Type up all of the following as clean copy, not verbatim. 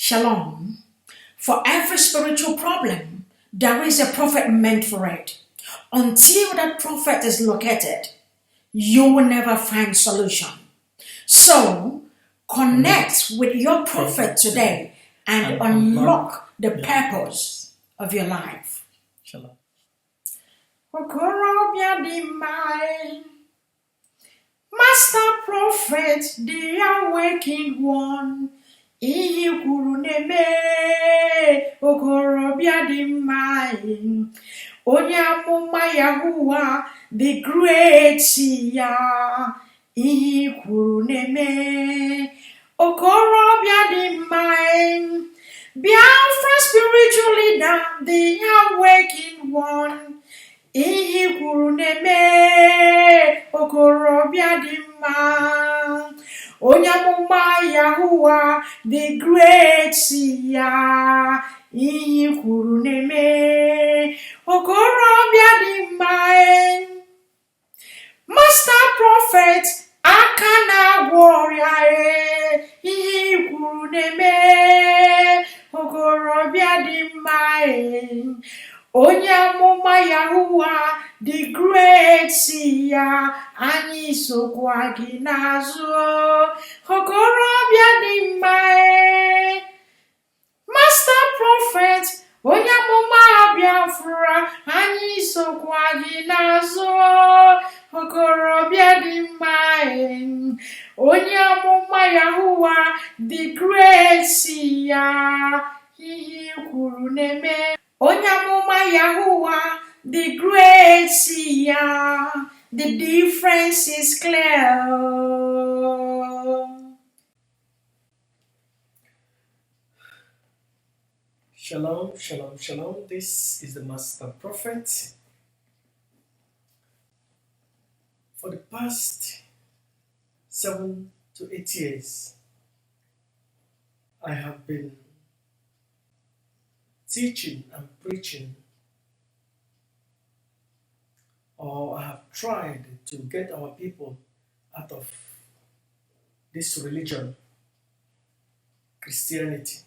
Shalom. For every spiritual problem, there is a prophet meant for it. Until that prophet is located, you will never find solution. So, connect with your prophet today and unlock the purpose of your life. Shalom. Okorobịa dị mma, Master Prophet, the awakened one, ihe kwuru na-eme. Okorobịa dị mma, onye amụma Yahuwah, the great seer, ihe kwuru na-eme. Okorobịa dị mma, Biafra spiritual leader, the awakened one, ihe kwuru na-eme. Okorobịa dị mma, onye amụma Yahuwah, the great seer, ihe kwuru na-eme. Okorobịa dị mma, Master Prophet, aka na-agwọ ọrịa, ihe kwuru na-eme. Okorobịa dị mma, onye amụma Yahuwah, the great seer, anyị sokwa gị n'azụ. Okorobịa dị mma, Master Prophet, onye amụma Biafra, anyị sokwa gị n'azụ. Okorobịa dị mma, onye amụma Yahuwah, the great seer, ihe kwuru na-eme. Onye amụma Yahuwah, the great seer, the difference is clear. Shalom, shalom, shalom. This is the Master Prophet. For the past 7 to 8 years, I have been teaching and preaching, or I have tried to get our people out of this religion, Christianity.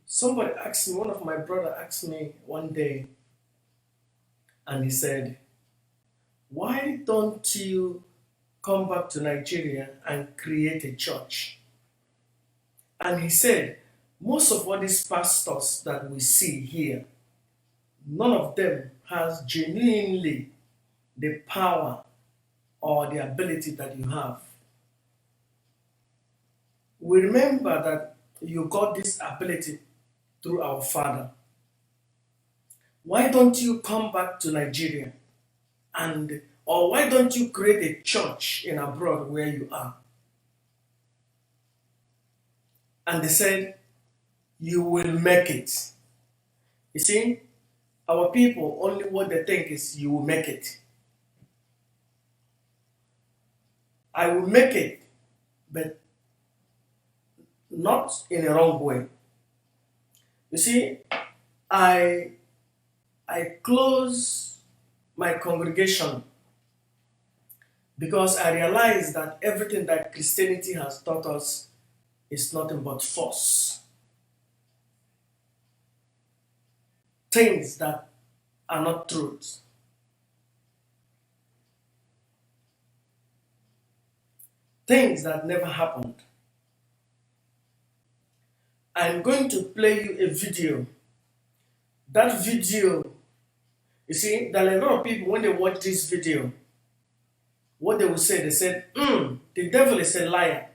Somebody asked me, one of my brother asked me one day, and he said, why don't you come back to Nigeria and create a church? And he said, most of all these pastors that we see here, none of them has genuinely the power or the ability that you have. We remember that you got this ability through our Father. Why don't you come back to Nigeria or why don't you create a church in abroad where you are? And they said, you will make it. You see, our people, only what they think is you will make it. I will make it, but not in a wrong way. You see, I close my congregation because I realize that everything that Christianity has taught us is nothing but false. Things that are not truth. Things that never happened. I'm going to play you a video. That video, you see, there are a lot of people, when they watch this video, what they will say, they said, the devil is a liar.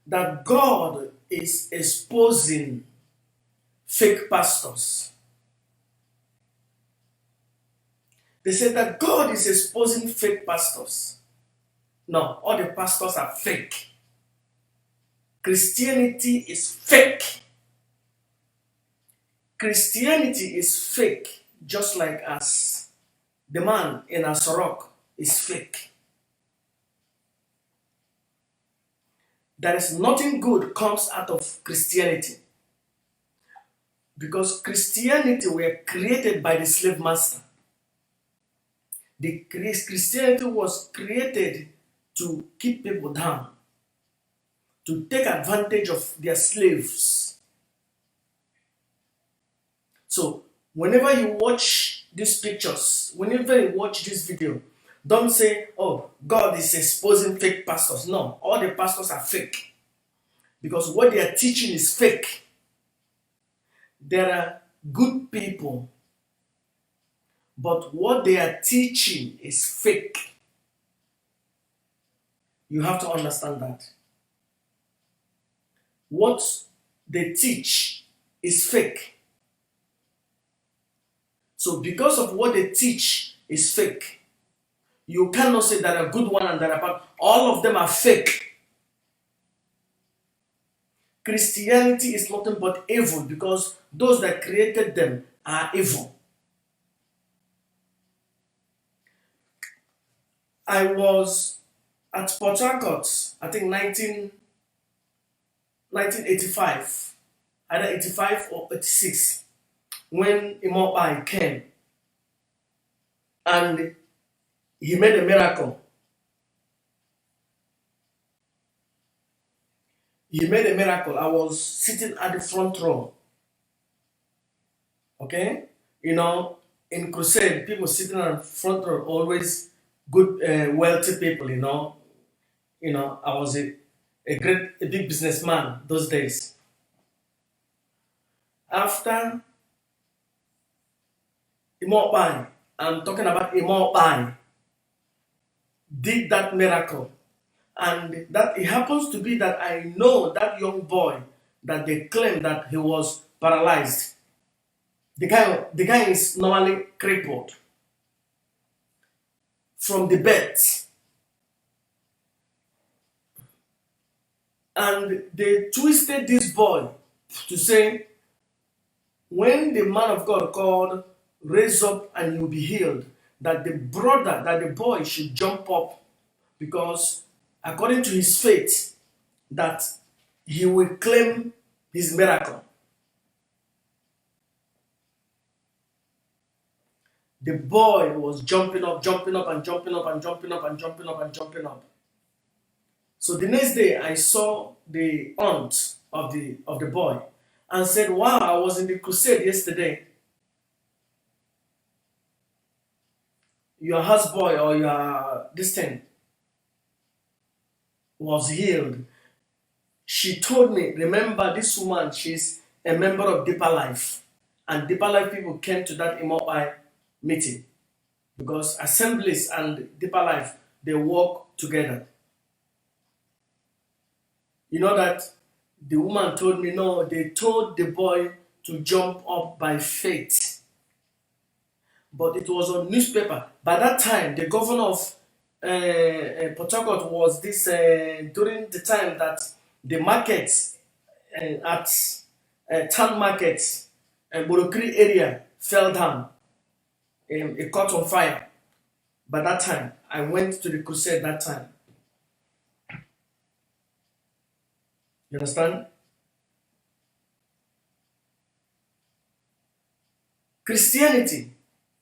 That God is exposing fake pastors. They said that God is exposing fake pastors. No, all the pastors are fake. Christianity is fake. Christianity is fake, just like us. The man in Asorok is fake. There is nothing good comes out of Christianity. Because Christianity were created by the slave master. The Christianity was created to keep people down. to take advantage of their slaves. So whenever you watch these pictures, whenever you watch this video, don't say, oh, God is exposing fake pastors. No, all the pastors are fake. Because what they are teaching is fake. There are good people, but what they are teaching is fake. You have to understand that. What they teach is fake. So because of what they teach is fake, you cannot say there are good one and there are bad. All of them are fake. Christianity is nothing but evil because those that created them are evil. I was at Port Harcourt, I think 1985, either 85 or 86, when Imobai came and he made a miracle. He made a miracle. I was sitting at the front row. Okay? You know, in crusade, people sitting at the front row, always good, wealthy people, you know. You know, I was a big businessman those days. After Imobai, I'm talking about Imobai, did that miracle. And that it happens to be that I know that young boy that they claim that he was paralyzed. The guy is normally crippled from the bed. And they twisted this boy to say, when the man of God called, raise up and you'll be healed, that the boy should jump up because according to his faith, that he will claim his miracle. The boy was jumping up. So the next day, I saw the aunt of the boy and said, wow, I was in the crusade yesterday. Your houseboy or your this thing was healed. She told me, remember this woman, she's a member of Deeper Life. And Deeper Life people came to that Imobai meeting because Assemblies and Deeper Life, they work together. You know that the woman told me, no, they told the boy to jump up by faith. But it was on newspaper. By that time, the governor of Port Harcourt was this during the time that the markets at town markets and Borokri area fell down. It caught on fire. By that time, I went to the crusade that time. You understand? Christianity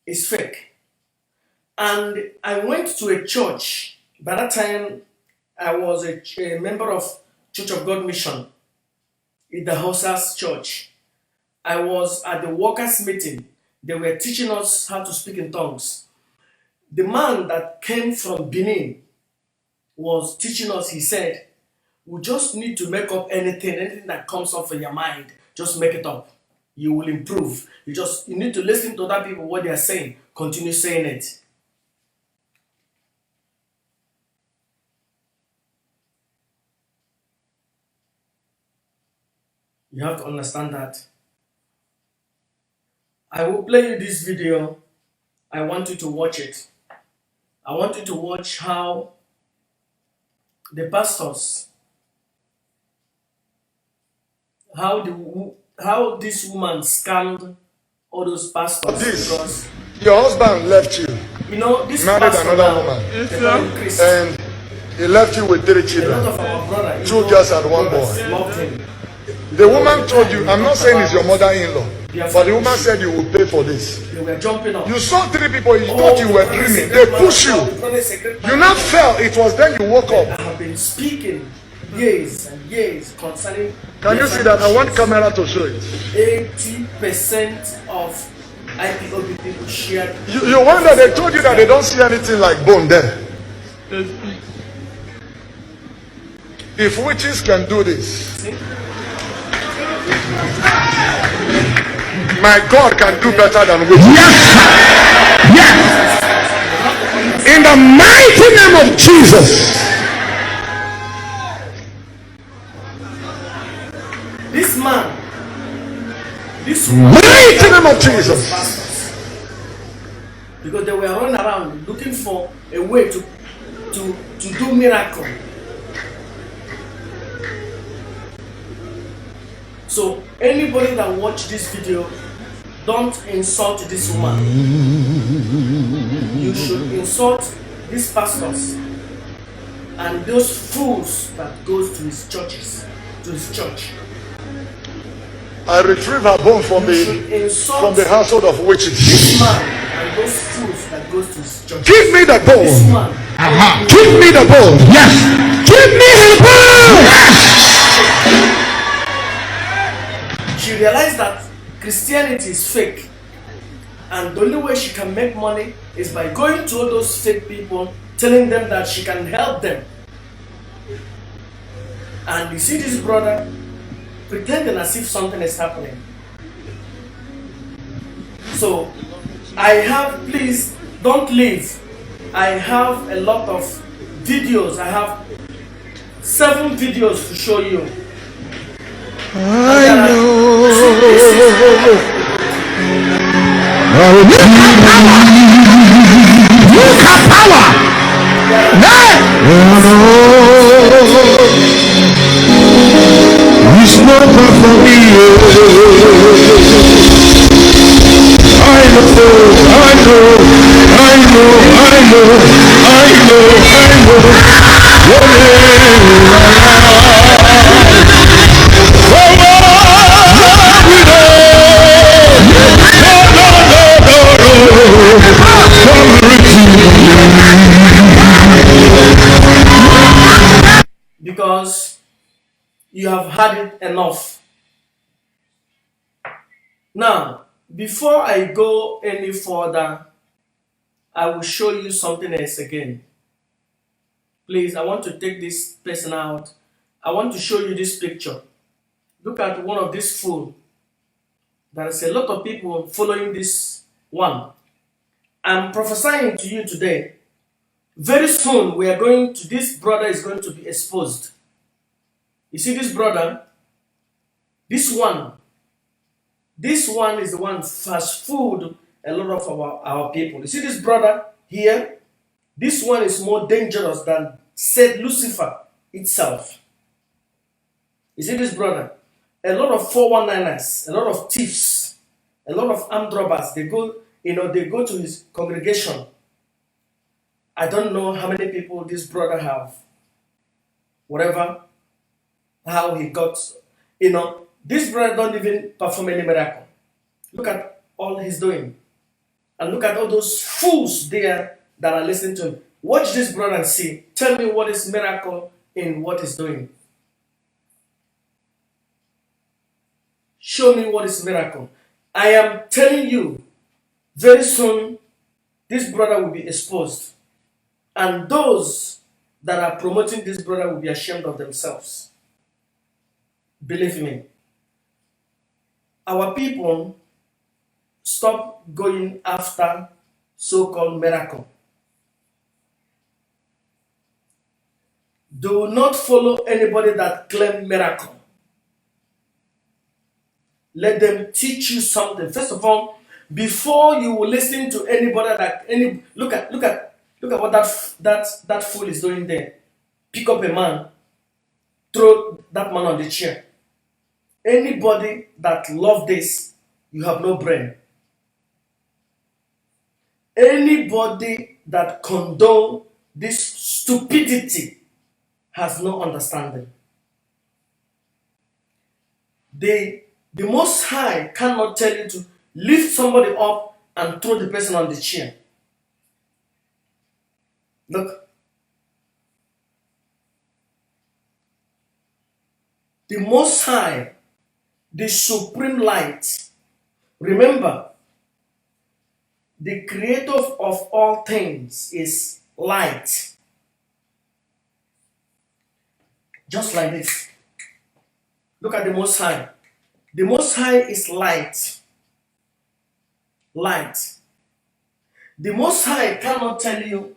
is fake. And I went to a church. By that time, I was a member of Church of God Mission in the Hausas Church. I was at the workers' meeting. They were teaching us how to speak in tongues. The man that came from Benin was teaching us. He said, we just need to make up anything that comes up in your mind. Just make it up. You will improve. You need to listen to other people, what they are saying. Continue saying it. You have to understand that. I will play you this video. I want you to watch it. I want you to watch how the pastors, how this woman scammed all those pastors. Because your husband left you. You know, this married another woman. And he left you with 3 children. 2 girls and 1 boy. Loved him. The woman told you, I'm not saying it's your mother-in-law, but the woman said you will pay for this. They were jumping up. You saw 3 people, you thought you were dreaming. They pushed you. You now fell. It was then you woke up. I have been speaking years and years concerning. Can you see that? I want camera to show it. 80% of IPOB people shared. You wonder, they told you that they don't see anything like bone there. If witches can do this, my God can do better than witches. Yes. In the mighty name of Jesus. This man, Mighty name of Jesus. Because they were running around looking for a way to do miracle. So anybody that watch this video, don't insult this woman. You should insult these pastors and those fools that goes to his churches, to his church. I retrieve her bone from the household of witches. This man and those fools that goes to his church. Give me the bone. This man. Give me the bone. Yes. Give me the bone. She realized that Christianity is fake, and the only way she can make money is by going to all those fake people, telling them that she can help them. And you see this brother pretending as if something is happening. So please don't leave. I have a lot of videos. I have 7 videos to show you. I know. You have power. It's not for me. I Because you have had it enough. Now, before I go any further, I will show you something else again. Please, I want to take this person out. I want to show you this picture. Look at one of these fools. There is a lot of people following this one. I'm prophesying to you today. Very soon, this brother is going to be exposed. You see this brother? This one is the one fast food a lot of our people. You see this brother here? This one is more dangerous than said Lucifer itself. You see this brother? A lot of 419ers, a lot of thieves, a lot of armed robbers, they go to his congregation. I don't know how many people this brother have. Whatever, how he got, this brother don't even perform any miracle. Look at all he's doing. And look at all those fools there that are listening to him. Watch this brother and see. Tell me what is miracle in what he's doing. Show me what is miracle. I am telling you, very soon, this brother will be exposed. And those that are promoting this brother will be ashamed of themselves. Believe me. Our people stop going after so-called miracle. Do not follow anybody that claim miracle. Let them teach you something. First of all, before you will listen to anybody look at what that fool is doing there. Pick up a man, throw that man on the chair. Anybody that love this, you have no brain. Anybody that condone this stupidity has no understanding. The Most High cannot tell you to lift somebody up and throw the person on the chair. Look. the Most High, the supreme light. Remember, the creator of all things is light. Just like this. Look at the Most High. The Most High is light. Light. The Most High cannot tell you,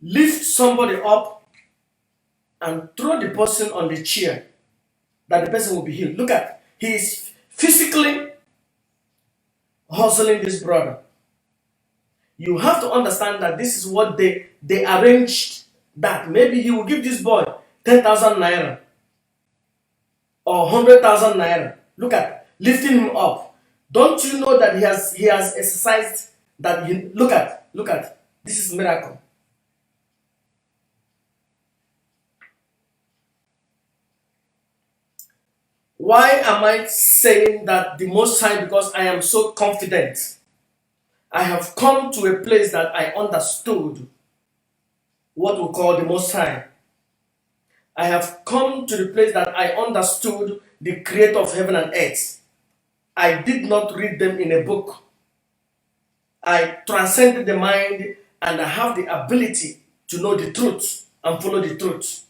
lift somebody up and throw the person on the chair, that the person will be healed. Look at, he is physically hustling this brother. You have to understand that this is what they arranged, that maybe he will give this boy 10,000 naira or 100,000 naira. Look at, lifting him up. Don't you know that he has exercised that? Look at, this is miracle. Why am I saying that the Most High? Because I am so confident. I have come to a place that I understood what we call the Most High. I have come to the place that I understood the creator of heaven and earth. I did not read them in a book. I transcended the mind and I have the ability to know the truth and follow the truth.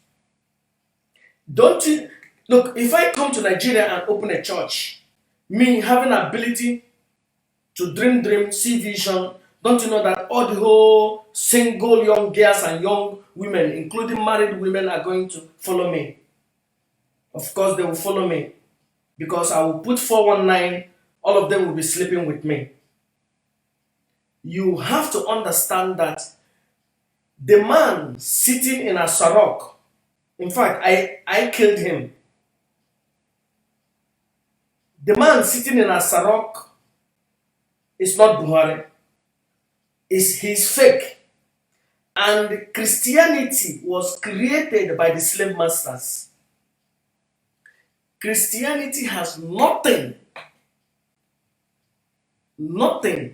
Don't you look, if I come to Nigeria and open a church, me having ability to dream, see vision, don't you know that all the whole single young girls and young women, including married women, are going to follow me? Of course they will follow me, because I will put 419, all of them will be sleeping with me. You have to understand that the man sitting in a Sarok, in fact, I killed him. The man sitting in a Sarok is not Buhari. He's fake. And Christianity was created by the slave masters. Christianity has nothing to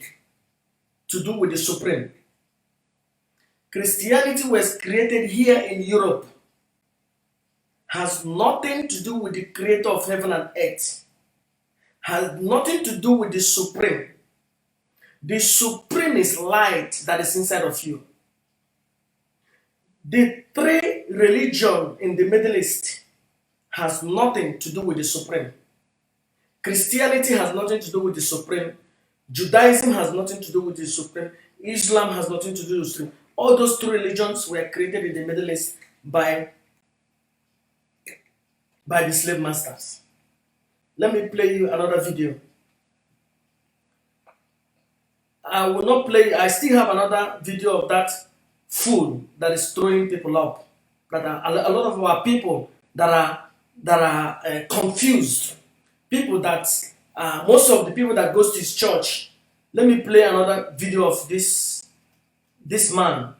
do with the Supreme. Christianity was created here in Europe. Has nothing to do with the creator of heaven and earth. Has nothing to do with the Supreme. The Supreme is light that is inside of you. The three religions in the Middle East has nothing to do with the Supreme. Christianity has nothing to do with the Supreme. Judaism has nothing to do with the Supreme. Islam has nothing to do with the Supreme. All those two religions were created in the Middle East by the slave masters. Let me play you another video. I will not play. I still have another video of that fool that is throwing people up. That are a lot of our people that are confused. People that most of the people that goes to his church. Let me play another video of this man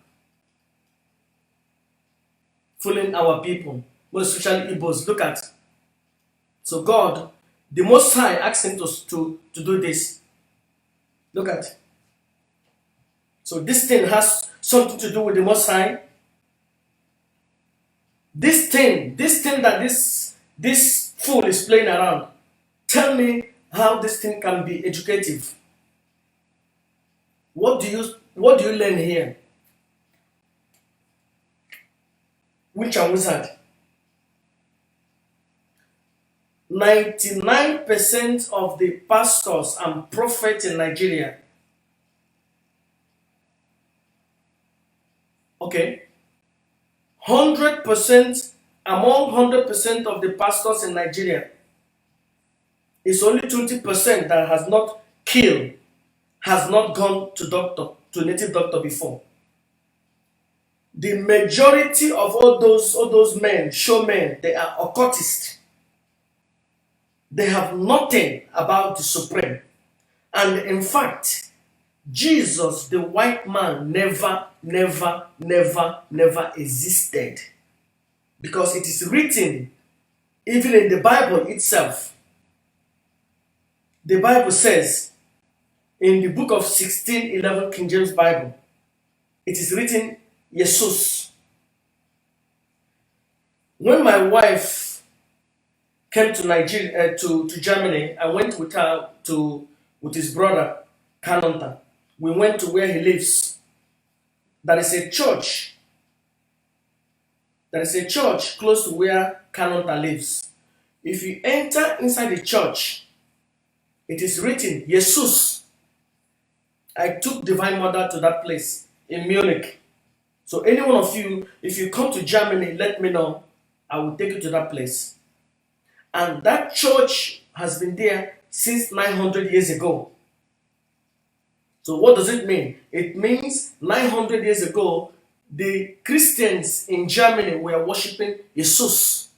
fooling our people, most especially Igbos. Look at. So God, the Most High, asked him to do this. Look at. So this thing has something to do with the Most High. This thing that this fool is playing around. Tell me how this thing can be educative. What do you learn here? Witch and wizard. 99% of the pastors and prophets in Nigeria, okay, 100% among 100% of the pastors in Nigeria, it's only 20% that has not killed, has not gone to native doctor before. The majority of all those men, showmen, they are occultists. They have nothing about the Supreme. And in fact, Jesus, the white man, never existed. Because it is written, even in the Bible itself. The Bible says, in the book of 1611 King James Bible, it is written, Jesus. When my wife came to Nigeria, to Germany. I went with her with his brother, Kanonta. We went to where he lives. There is a church. There is a church close to where Kanonta lives. If you enter inside the church, it is written, Jesus. I took Divine Mother to that place in Munich. So any one of you, if you come to Germany, let me know. I will take you to that place. And that church has been there since 900 years ago. So what does it mean? It means 900 years ago, the Christians in Germany were worshipping Jesus.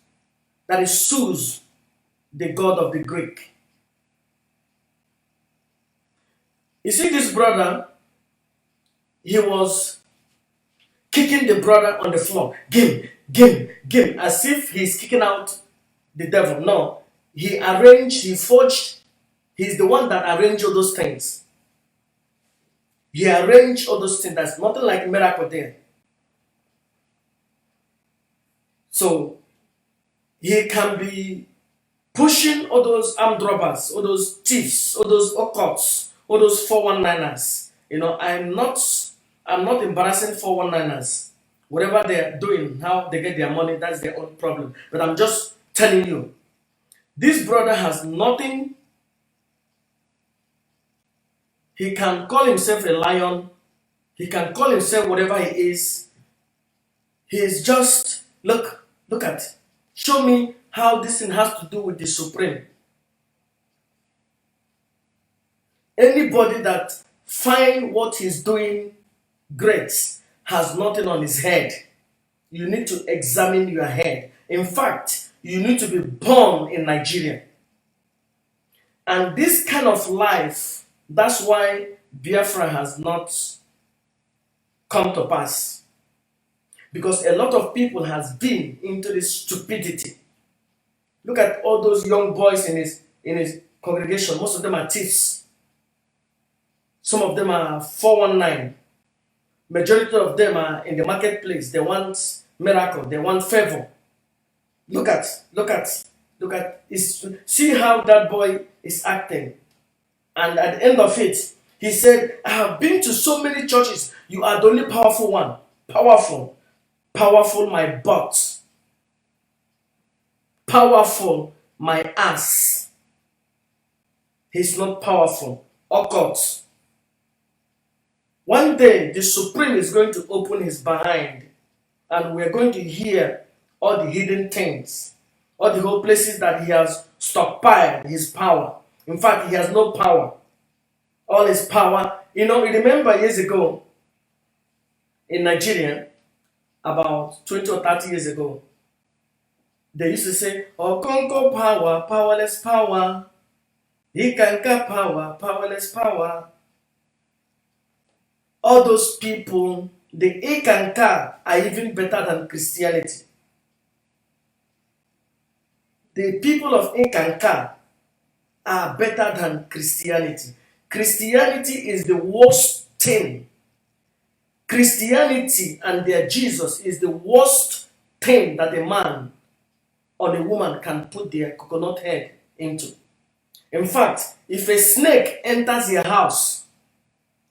That is Zeus, the god of the Greek. You see this brother, he was kicking the brother on the floor. Game, as if he's kicking out the devil. No, he forged, he's the one that arranged all those things. He arranged all those things. There's nothing like miracle there. So, he can be pushing all those armed robbers, all those thieves, all those occults, all those 419ers. I'm not embarrassing 419ers. Whatever they're doing, how they get their money, that's their own problem. But I'm just telling you, this brother has nothing. He can call himself a lion. He can call himself whatever he is. He is just, look at, show me how this thing has to do with the Supreme. Anybody that find what he's doing great has nothing on his head. You need to examine your head. In fact, you need to be born in Nigeria. And this kind of life, that's why Biafra has not come to pass. Because a lot of people has been into this stupidity. Look at all those young boys in his congregation. Most of them are thieves. Some of them are 419. Majority of them are in the marketplace. They want miracle. They want favor. Look at. See how that boy is acting. And at the end of it, he said, I have been to so many churches. You are the only powerful one. Powerful. Powerful, my butt. Powerful, my ass. He's not powerful. Occult. One day, the Supreme is going to open his behind, and we're going to hear all the hidden things, all the whole places that he has stockpiled his power. In fact, he has no power. All his power. Remember years ago in Nigeria, about 20 or 30 years ago, they used to say, Okonko power, powerless power. Ikanka power, powerless power. All those people, the Ikanka are even better than Christianity. The people of Ikanka are better than Christianity. Christianity is the worst thing. Christianity and their Jesus is the worst thing that a man or a woman can put their coconut head into. In fact, if a snake enters your house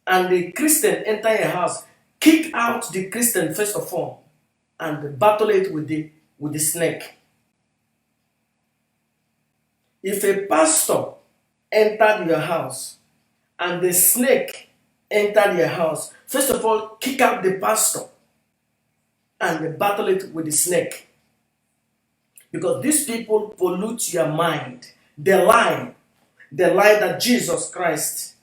and the Christian enter your house, kick out the Christian first of all and battle it with the snake. If a pastor entered your house and the snake entered your house, first of all, kick out the pastor and battle it with the snake. Because these people pollute your mind. They lie that Jesus Christ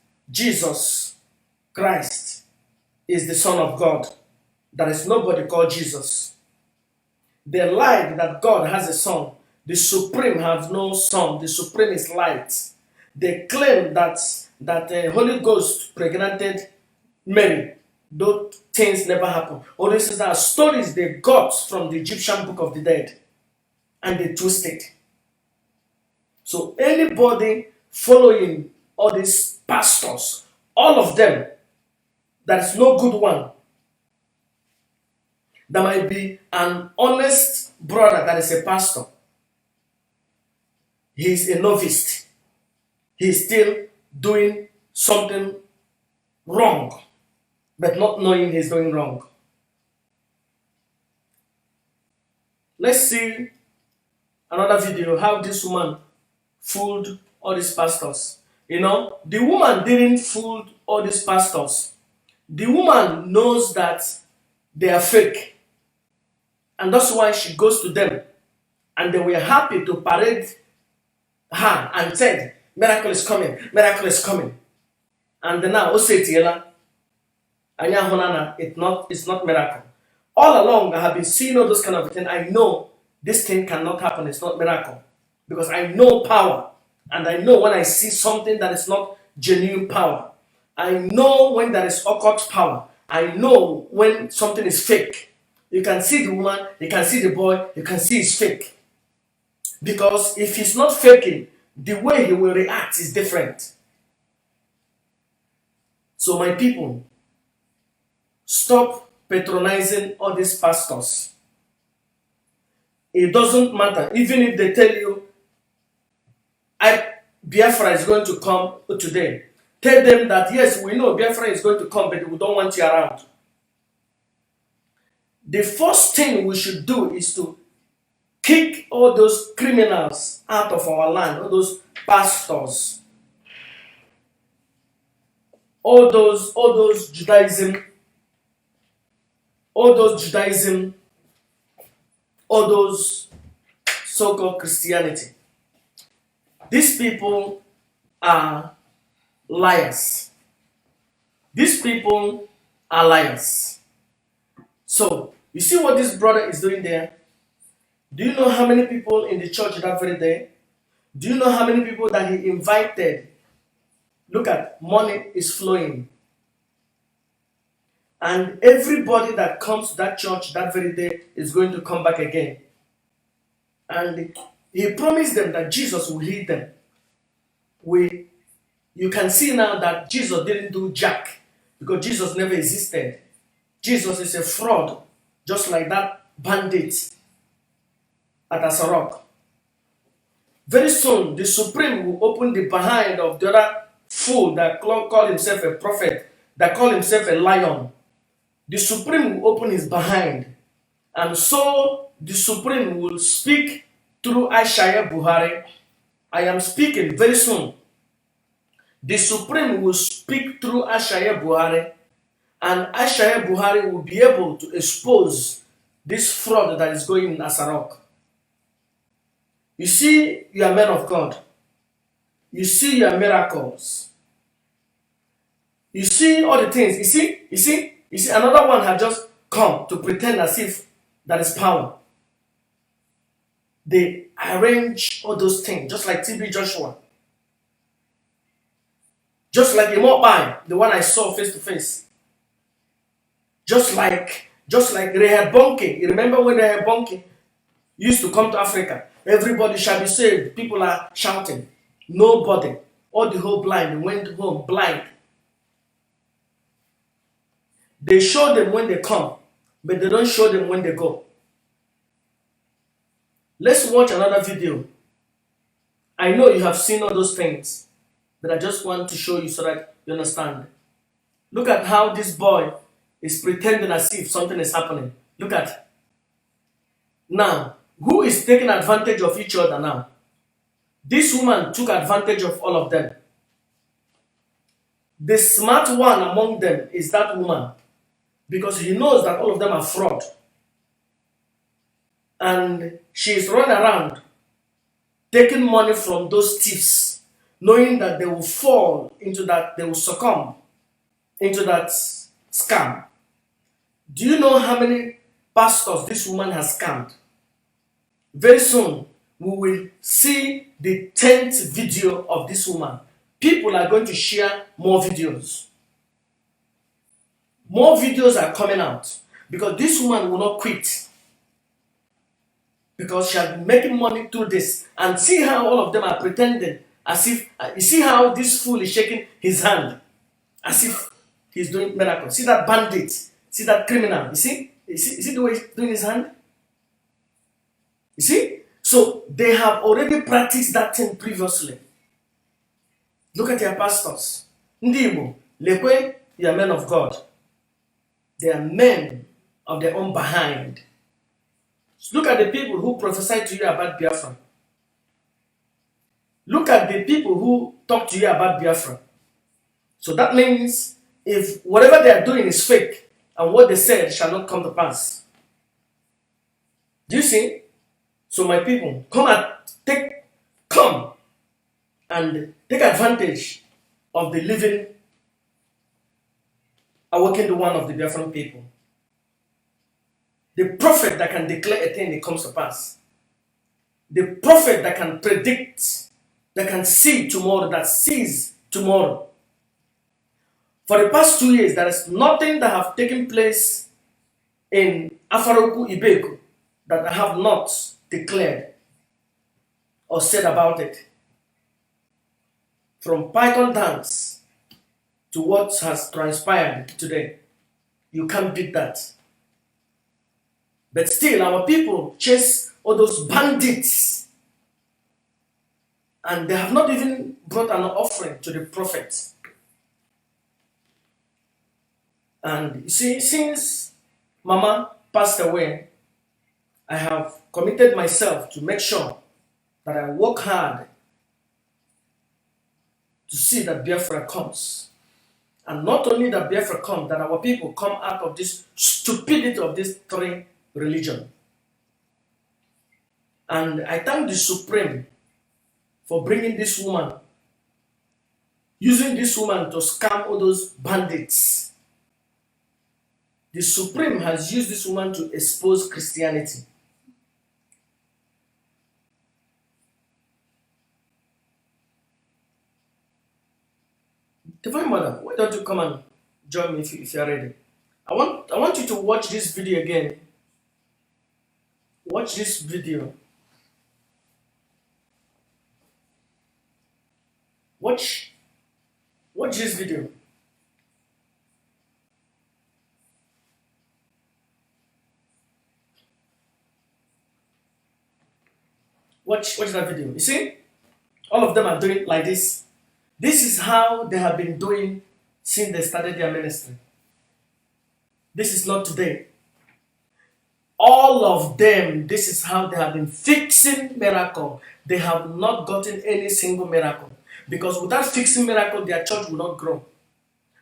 is the Son of God. There is nobody called Jesus. They lied that God has a son. The Supreme has no son. The Supreme is light. They claim that the Holy Ghost pregnanted Mary. Those things never happened. All these are stories they got from the Egyptian Book of the Dead. And they twisted. So anybody following all these pastors, all of them, there is no good one. There might be an honest brother that is a pastor. he's a novice. He's still doing something wrong, but not knowing he's doing wrong. Let's see another video how this woman fooled all these pastors. You know, the woman didn't fool all these pastors. The woman knows that they are fake. And that's why she goes to them. And they were happy to parade her and said, miracle is coming, miracle is coming. And then now, it's not miracle. All along, I have been seeing all those kind of things. I know this thing cannot happen. It's not miracle. Because I know power. And I know when I see something that is not genuine power. I know when there is occult power. I know when something is fake. You can see the woman, you can see the boy, you can see it's fake. Because if he's not faking, the way he will react is different. So my people, stop patronizing all these pastors. It doesn't matter. Even if they tell you, Biafra is going to come today. Tell them that yes, we know Biafra is going to come, but we don't want you around. The first thing we should do is to kick all those criminals out of our land, all those pastors, all those Judaism, all those so-called Christianity. These people are liars. These people are liars. So, you see what this brother is doing there? Do you know how many people in the church that very day? Do you know how many people that he invited? Look at, money is flowing. And everybody that comes to that church that very day is going to come back again. And he promised them that Jesus will heal them. You can see now that Jesus didn't do jack, because Jesus never existed. Jesus is a fraud, just like that bandit at Asarok. Very soon, the Supreme will open the behind of the other fool that call himself a prophet, that call himself a lion. The Supreme will open his behind. And so, the Supreme will speak through Aishaiya Buhari. I am speaking very soon. The Supreme will speak through Aishaiya Buhari. And Aishaiya Buhari will be able to expose this fraud that is going in Asarok. You see, you are men of God. You see your miracles. You see all the things. You see, another one had just come to pretend as if that is power. They arrange all those things, just like TB Joshua. Just like Imobai, the one I saw face to face. Just like Rehab Bonke. You remember when Rehab Bonke used to come to Africa? Everybody shall be saved. People are shouting. Nobody. All the whole blind went home blind. They show them when they come, but they don't show them when they go. Let's watch another video. I know you have seen all those things, but I just want to show you so that you understand. Look at how this boy is pretending as if something is happening. Look at. Now, who is taking advantage of each other now? This woman took advantage of all of them. The smart one among them is that woman, because he knows that all of them are fraud. And she is running around taking money from those thieves, knowing that they will fall into that, they will succumb into that scam. Do you know how many pastors this woman has scammed? Very soon, we will see the 10th video of this woman. People are going to share more videos. More videos are coming out because this woman will not quit. Because she has been making money through this. And see how all of them are pretending as if, you see how this fool is shaking his hand as if he's doing miracles. See that bandit, see that criminal, you see the way he's doing his hand? You see? So they have already practiced that thing previously. Look at your pastors. Ndị Igbo, lekwe your men of God. They are men of their own behind. So look at the people who prophesy to you about Biafra. Look at the people who talk to you about Biafra. So that means if whatever they are doing is fake and what they said shall not come to pass. Do you see? So my people, come and take advantage of the living, awakened one of the Biafran people. The prophet that can declare a thing that comes to pass. The prophet that can predict, that can see tomorrow, that sees tomorrow. For the past 2 years, there is nothing that have taken place in Afaroku Ibeku that I have not declared or said about it. From Python dance to what has transpired today, you can't beat that. But still, our people chase all those bandits, and they have not even brought an offering to the prophet. And you see, since Mama passed away, I have committed myself to make sure that I work hard to see that Biafra comes. And not only that Biafra comes, that our people come out of this stupidity of these three religions. And I thank the Supreme for bringing this woman, using this woman to scam all those bandits. The Supreme has used this woman to expose Christianity. Divine Mother, why don't you come and join me if you're ready? I want you to watch this video again. Watch this video. Watch this video. Watch that video. You see? All of them are doing like this. This is how they have been doing since they started their ministry. This is not today. All of them, this is how they have been fixing miracle. They have not gotten any single miracle. Because without fixing miracle, their church will not grow.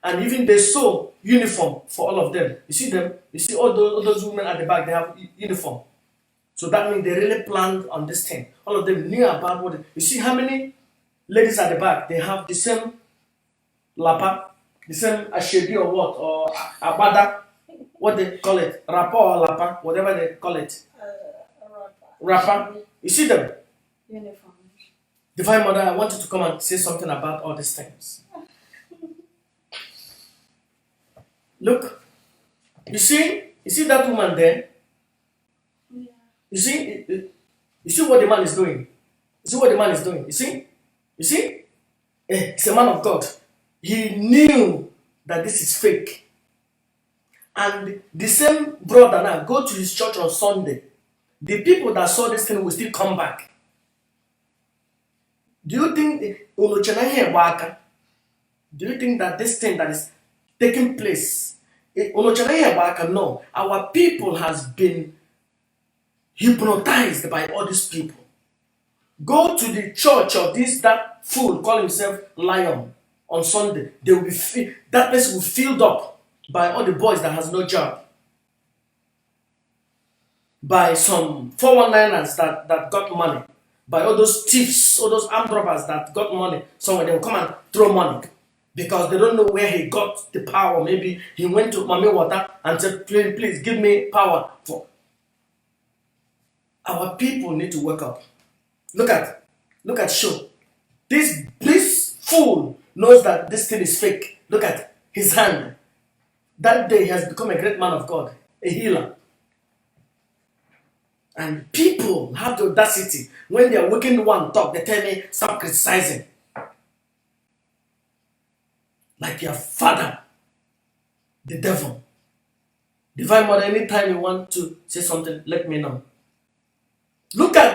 And even they sew uniform for all of them. You see them? You see all those women at the back, they have uniform. So that means they really planned on this thing. All of them knew about what. You see how many ladies at the back, they have the same lapa, the same ashedi or what, or abada, what they call it, rapa or lapa, whatever they call it. Rapa. You see them? Uniform. Divine Mother, I want you to come and say something about all these things. Look, you see that woman there? Yeah. You see what the man is doing? You see what the man is doing? You see? He's a man of God. He knew that this is fake. And the same brother now go to his church on Sunday. The people that saw this thing will still come back. Do you think that this thing that is taking place, no, our people has been hypnotized by all these people. Go to the church of that fool call himself Lion on Sunday. They will be that place will be filled up by all the boys that has no job, by some 419ers that got money, by all those thieves, all those armed robbers that got money. Somewhere they will come and throw money because they don't know where he got the power. Maybe he went to Mami Water and said, please give me power. For our people need to wake up. Look at show. This fool knows that this thing is fake. Look at his hand. That day he has become a great man of God, a healer. And people have the audacity, when they are waking one talk, they tell me, stop criticizing. Like your father, the devil. Divine Mother, anytime you want to say something, let me know. Look at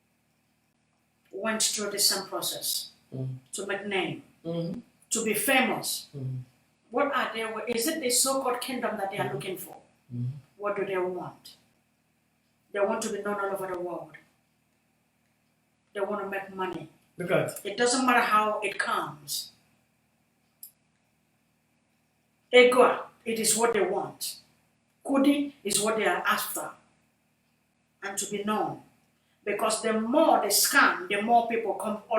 went through the same process to make name, Mm-hmm. to be famous. Mm-hmm. What are they? Is it the so-called kingdom that they are looking for? Mm-hmm. What do they want? They want to be known all over the world. They want to make money. Look at. It doesn't matter how it comes. Ego, it is what they want. Kudi is what they are after. And to be known. Because the more they scam, the more people come from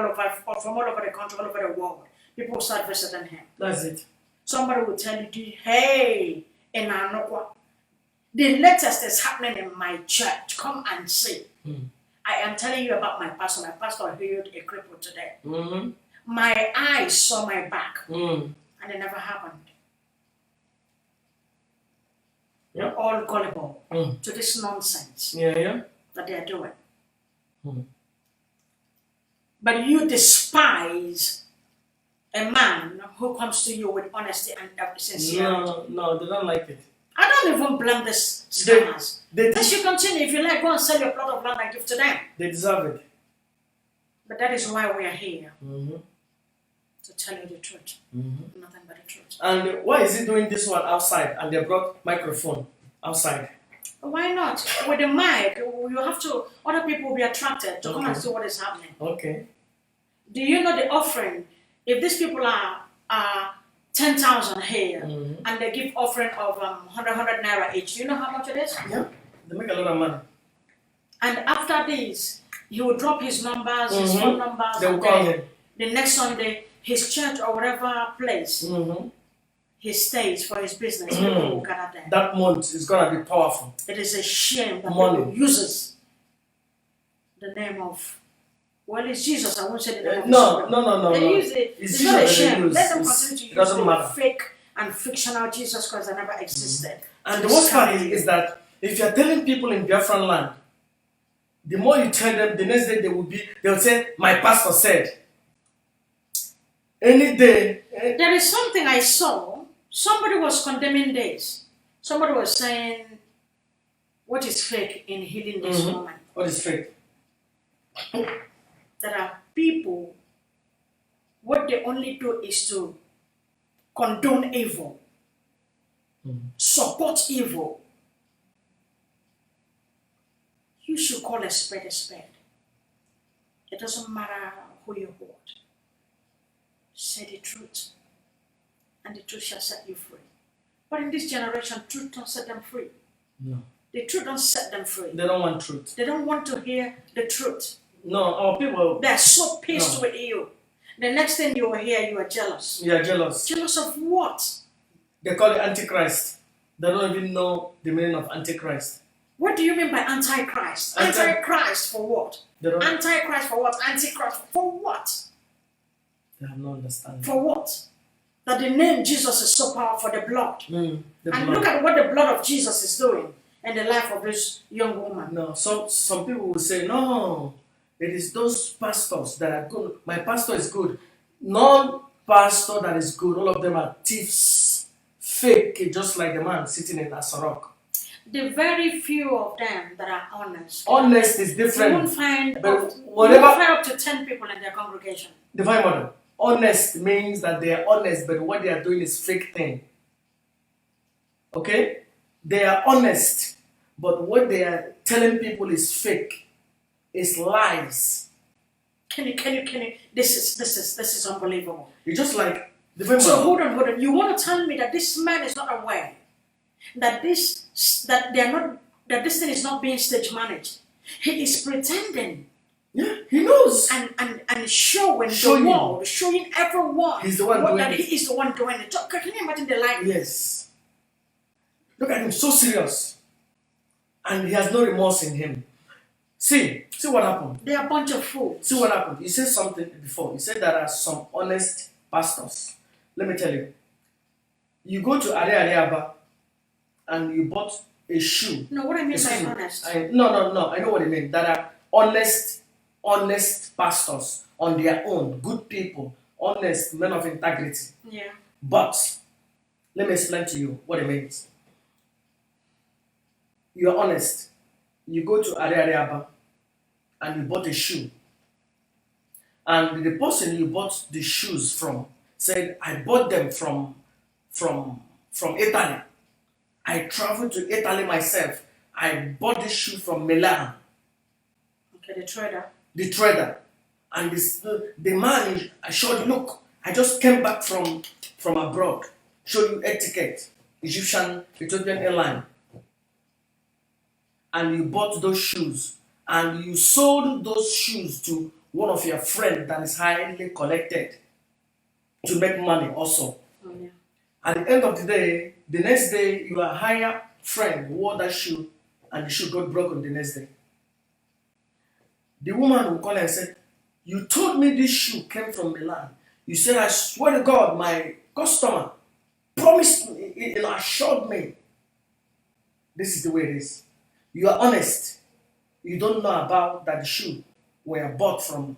all over the country, all over the world. People start visiting him. That's it. Somebody will tell you, hey, in Anokwa, the latest is happening in my church. Come and see. I am telling you about my pastor. My pastor healed a cripple today. Mm-hmm. My eyes saw my back. Mm. And it never happened. Yeah. They're all gullible Mm. to this nonsense Yeah. that they are doing. Mm. But you despise a man who comes to you with honesty and sincerity. No, they don't like it. I don't even blame these scammers. They Let you continue. If you like, go and sell your plot of land and give to them. deserve it. But that is why we are here, Mm-hmm. to tell you the truth. Mm-hmm. Nothing but the truth. And why is he doing this one outside? And they brought microphone outside. Why not? With the mic, you have to, other people will be attracted to come and see what is happening. Okay. Do you know the offering? If these people are 10,000 here, and they give offering of 100 naira each, do you know how much it is? Yeah. They make a lot of money. And after this, he will drop his numbers, his phone numbers, They will and call then him. the next Sunday, his church or whatever place Mm-hmm. he stays for his business, people will gather there. That month is gonna be powerful. It is a shame that Money. people uses the name of, well, it's Jesus. I won't say the name of No. They use it. It's It's not a Jesus that they shame. use. Let them It's- continue to it use doesn't the matter. fake and fictional Jesus Christ that never existed. And to the worst part scam you. is that if you're telling people in Biafran land, the more you tell them, the next day they'll say, my pastor said. Any day. There is something I saw. Somebody was condemning this. Somebody was saying, what is fake in healing this woman? What is fake? There are people, what they only do is to condone evil, support evil. You should call a spade a spade. It doesn't matter who you hurt. Say the truth, and the truth shall set you free. But in this generation, truth don't set them free. No. The truth don't set them free. They don't want truth. They don't want to hear the truth. No, our people, They're so pissed No. with you. The next thing you will hear, you are jealous. we are jealous. Jealous of what? They call it Antichrist. They don't even know the meaning of Antichrist. What do you mean by Antichrist? Anti- Antichrist for what? They don't. Antichrist for what? Antichrist for what? They have no understanding. For what? That the name Jesus is so powerful, the blood. The And blood. look at what the blood of Jesus is doing in the life of this young woman. No, some people will say, no, it is those pastors that are good. My pastor is good. Non-pastor that is good, all of them are thieves, fake, just like the man sitting in Asarok. The very few of them that are honest. Honest is You won't different. find, But you whatever- won't find up to 10 people in their congregation. Divine Mother. Honest means that they are honest, but what they are doing is fake thing. Okay? They are honest, but what they are telling people is fake. It's lies. Can you, this is unbelievable. It's just like Divine So Mother. hold on. You want to tell me that this man is not aware that this thing is not being stage managed. He is pretending Yeah, he knows. and showing Showing. the world, showing everyone He's the one doing that it. he is the one doing it. Can you imagine the likeness? Yes. Look at him, so serious. And he has no remorse in him. See what happened. They are a bunch of fools. See what happened. He said something before. He said there are some honest pastors. Let me tell you. You go to Are Areaba and you bought a shoe. No, what I mean Excuse by me. honest. No. I know what I mean. There are honest pastors on their own, good people, honest men of integrity. Yeah. But let me explain to you what it means. You're honest. You go to Are Areaba and you bought a shoe. And the person you bought the shoes from said, I bought them from Italy. I traveled to Italy myself. I bought this shoe from Milan. Okay, the trader. The trader. And the man showed, look, I just came back from abroad. Showed you etiquette, Ethiopian airline. And you bought those shoes. And you sold those shoes to one of your friends that is highly connected to make money also. Oh, yeah. At the end of the day, the next day, your higher friend wore that shoe and the shoe got broken the next day. The woman will call and said, you told me this shoe came from Milan. You said, I swear to God, my customer promised me, assured me. This is the way it is. You are honest. You don't know about that the shoe were bought from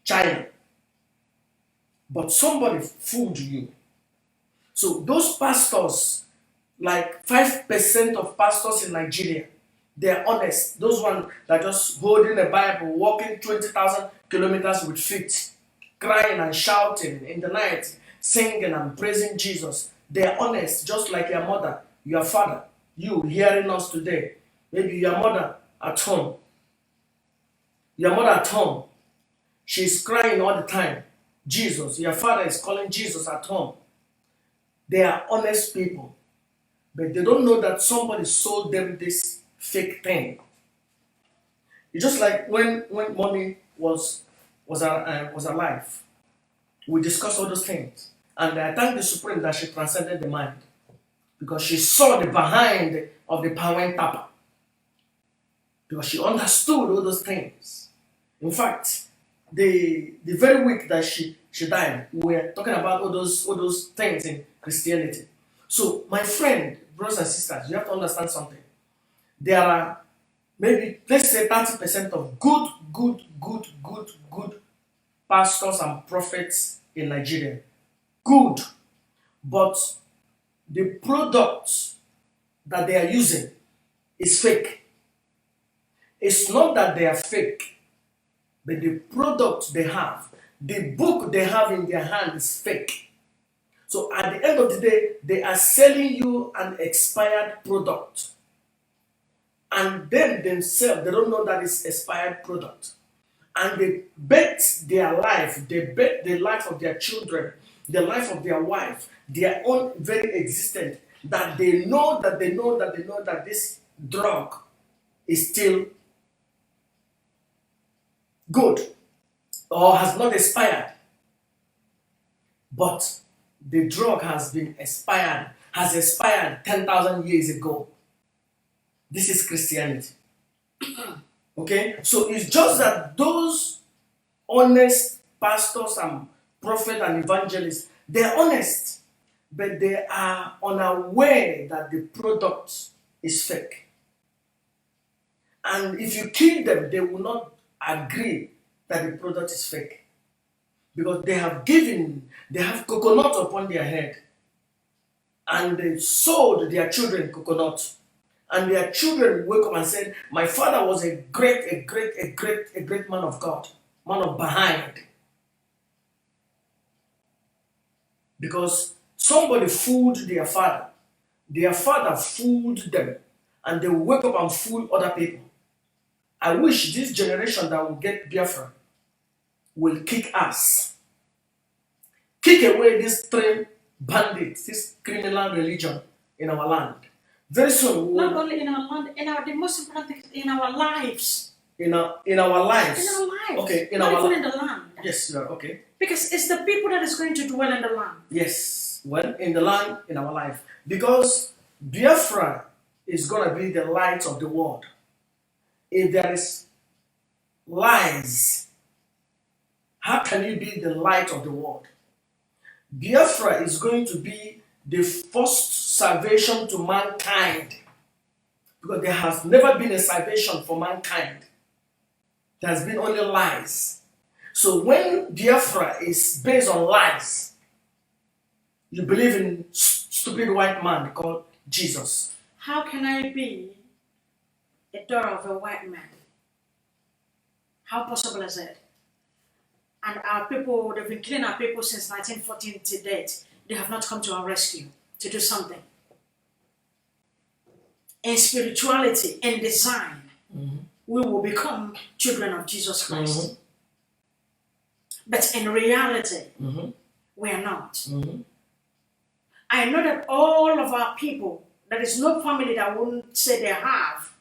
China. But somebody fooled you. So those pastors, like 5% of pastors in Nigeria, they are honest. Those ones that just holding the Bible, walking 20,000 kilometers with feet, crying and shouting in the night, singing and praising Jesus. They are honest, just like your mother, your father, you hearing us today. Maybe your mother at home. Your mother at home, she's crying all the time. Jesus, your father is calling Jesus at home. They are honest people, but they don't know that somebody sold them this fake thing. It's just like when mommy was alive, we discussed all those things, and I thank the Supreme that she transcended the mind, because she saw the behind of the power tapa, because she understood all those things. In fact, the very week that she died, we were talking about all those things in Christianity. So, my friend, brothers and sisters, you have to understand something. There are maybe, let's say, 30% of good pastors and prophets in Nigeria. Good. But the products that they are using is fake. It's not that they are fake, but the product they have, the book they have in their hand is fake. So at the end of the day, they are selling you an expired product. And then themselves, they don't know that it's expired product. And they bet their life, they bet the life of their children, the life of their wife, their own very existence, that they know that this drug is still good or has not expired. But the drug has expired 10,000 years ago. This is Christianity. Okay? So it's just that those honest pastors and prophets and evangelists, they're honest, but they are unaware that the product is fake. And if you kill them, they will not agree that the product is fake. Because they have coconut upon their head. And they sold their children coconut. And their children wake up and said, my father was a great man of God, man of behind. Because somebody fooled their father. Their father fooled them. And they will wake up and fool other people. I wish this generation that will get Biafra will kick ass. Kick away these three bandits, this criminal religion in our land. Very soon, not only in our land, the most important thing is in our lives. In our lives. In our lives. Okay, not even in the land. Yes, you are okay. Because it's the people that is going to dwell in the land. Yes, well, in the land, in our life. Because Biafra is going to be the light of the world. If there is lies, how can you be the light of the world? Biafra is going to be the first salvation to mankind, because there has never been a salvation for mankind. There has been only lies. So when Biafra is based on lies, you believe in stupid white man called Jesus. How can I be a daughter of a white man? How possible is it? And our people, they've been killing our people since 1914 to date. They have not come to our rescue to do something. In spirituality, in design, we will become children of Jesus Christ. But in reality, we are not. I know that all of our people, there is no family that wouldn't say they have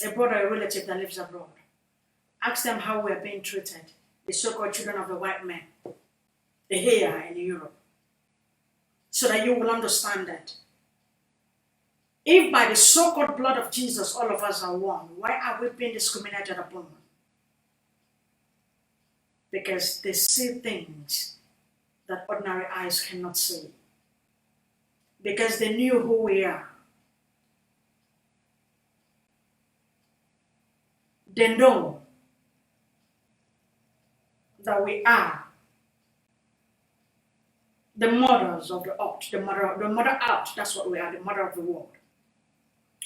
a brother or a relative that lives abroad. Ask them how we are being treated, the so-called children of the white men, here in Europe, so that you will understand that. If by the so-called blood of Jesus all of us are one, why are we being discriminated upon? Because they see things that ordinary eyes cannot see. Because they knew who we are. They know that we are the mothers of the earth, the mother earth, that's what we are, the mother of the world.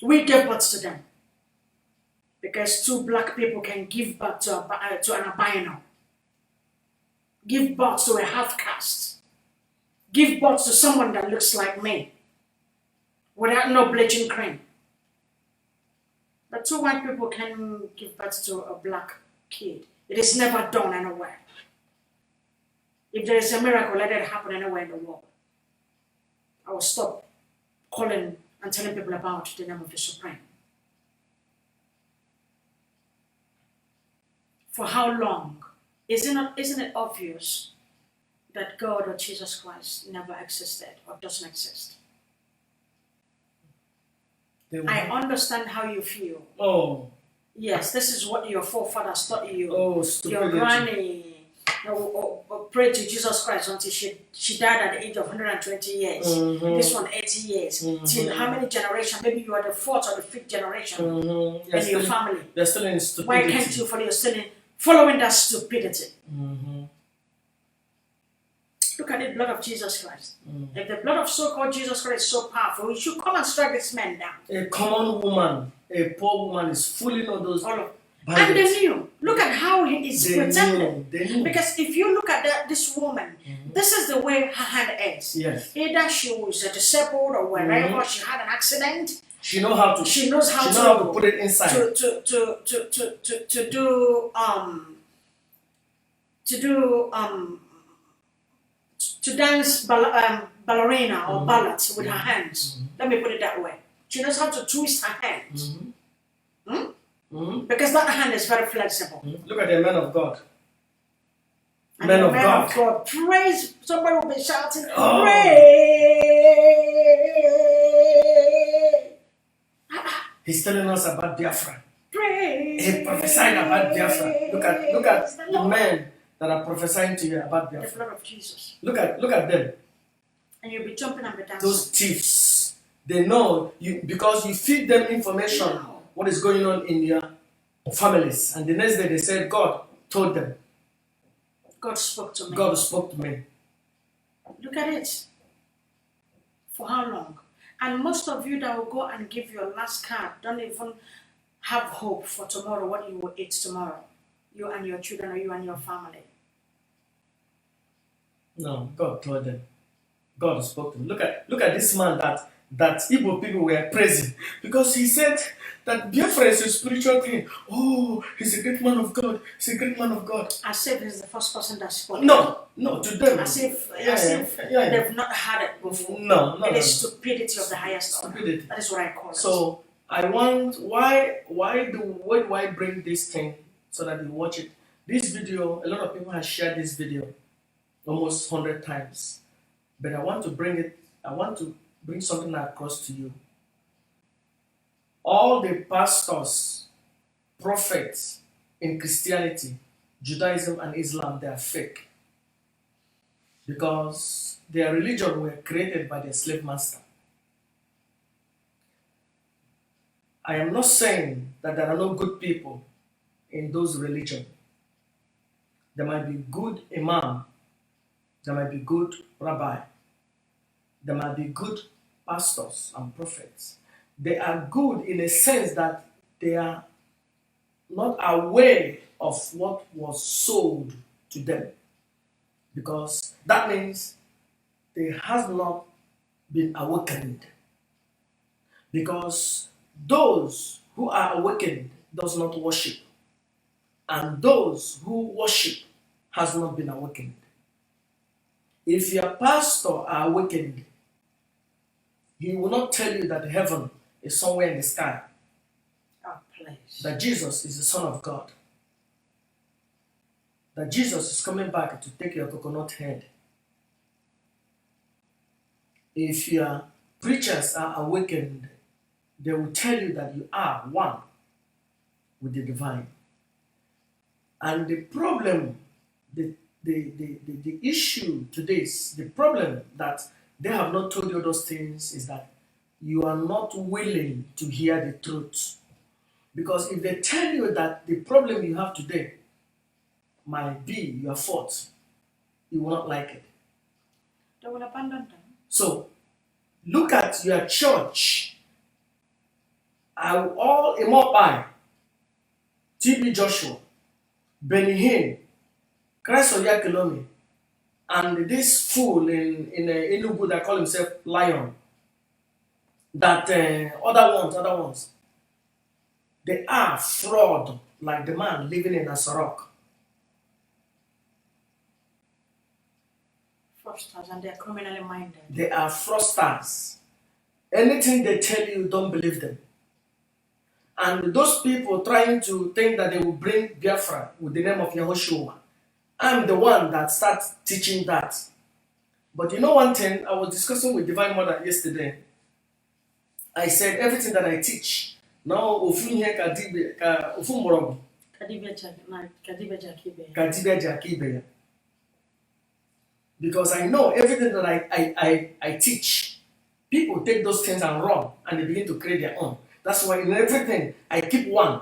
We gave birth to them. Because 2 black people can give birth to an albino. Give birth to a half caste. Give birth to someone that looks like me. Without no bleaching cream. But 2 white people can give birth to a black kid. It is never done anywhere. If there is a miracle, let it happen anywhere in the world. I will stop calling and telling people about the name of the Supreme. For how long? Isn't it obvious that God or Jesus Christ never existed or doesn't exist? I understand how you feel. Oh. Yes, this is what your forefathers taught you. Oh, stupidity. Your granny prayed to Jesus Christ until she died at the age of 120 years. This one 80 years. Till how many generations? Maybe you are the 4th or the 5th generation in your family. They're still in stupidity. Why can't you follow? You're still following that stupidity. Look at the blood of Jesus Christ. If the blood of so-called Jesus Christ is so powerful, we should come and strike this man down. A common woman, a poor woman is fooling all those. And they knew. Look at how he is pretending. They knew. Because if you look at this woman, this is the way her hand is. Yes. Either she was disabled or wherever she had an accident. She knows how to. She knows how to put it inside. To dance ballerina or ballet with her hands. Let me put it that way. She knows how to twist her hands. Because that hand is very flexible. Look at the man of God. And Man the of man God. of God. Praise. Somebody will be shouting, Oh. praise. He's telling us about Biafra. Praise. He prophesied about Biafra. Look at the men that are prophesying to you about The Biafra. blood of Jesus. Look at them. And you'll be jumping and be dancing. Those thieves. They know you because you feed them information what is going on in your families. And the next day they said, God told them. God spoke to me. God spoke to me. Look at it. For how long? And most of you that will go and give your last card don't even have hope for tomorrow, what you will eat tomorrow. You and your children or you and your family. No, God told them. God spoke to them. Look at this man that Igbo people were praising because he said that Biafra is a spiritual thing. Oh, he's a great man of God. He's a great man of God. As if he's the first person that spoke. No, to them. As if Yeah. they've not had it before. No. It is stupidity of the highest order. Stupidity. That is what I call it. So I want why do I bring this thing so that you watch it? This video, a lot of people have shared this video almost 100 times. But I want to bring something across to you. All the pastors, prophets in Christianity, Judaism and Islam, they are fake. Because their religion were created by their slave master. I am not saying that there are no good people in those religions. There might be good imam, there might be good rabbi, there might be good pastors and prophets. They are good in a sense that they are not away of what was sold to them. Because that means they have not been awakened. Because those who are awakened does not worship. And those who worship has not been awakened. If your pastor are awakened, he will not tell you that heaven is somewhere in the sky. Our place. That Jesus is the Son of God. That Jesus is coming back to take your coconut head. If your preachers are awakened, they will tell you that you are one with the divine. And the problem, the issue to this, the problem that they have not told you those things is that you are not willing to hear the truth. Because if they tell you that the problem you have today might be your fault, you will not like it. They will abandon them. So, look at your church. All Imobai, TB Joshua, Benny Hinn, Christ Oyakhilome, and this fool in Enugu that call himself Lion, that other ones, they are fraud like the man living in Asarok. Fraudsters, and they are criminally minded. They are fraudsters. Anything they tell you, don't believe them. And those people trying to think that they will bring Biafra with the name of Yahushua, I'm the one that starts teaching that. But you know one thing, I was discussing with Divine Mother yesterday. I said everything that I teach, now Ofunye Ofumorogu, Kadibe Jakibe. Because I know everything that I teach, people take those things and run and they begin to create their own. That's why in everything I keep one,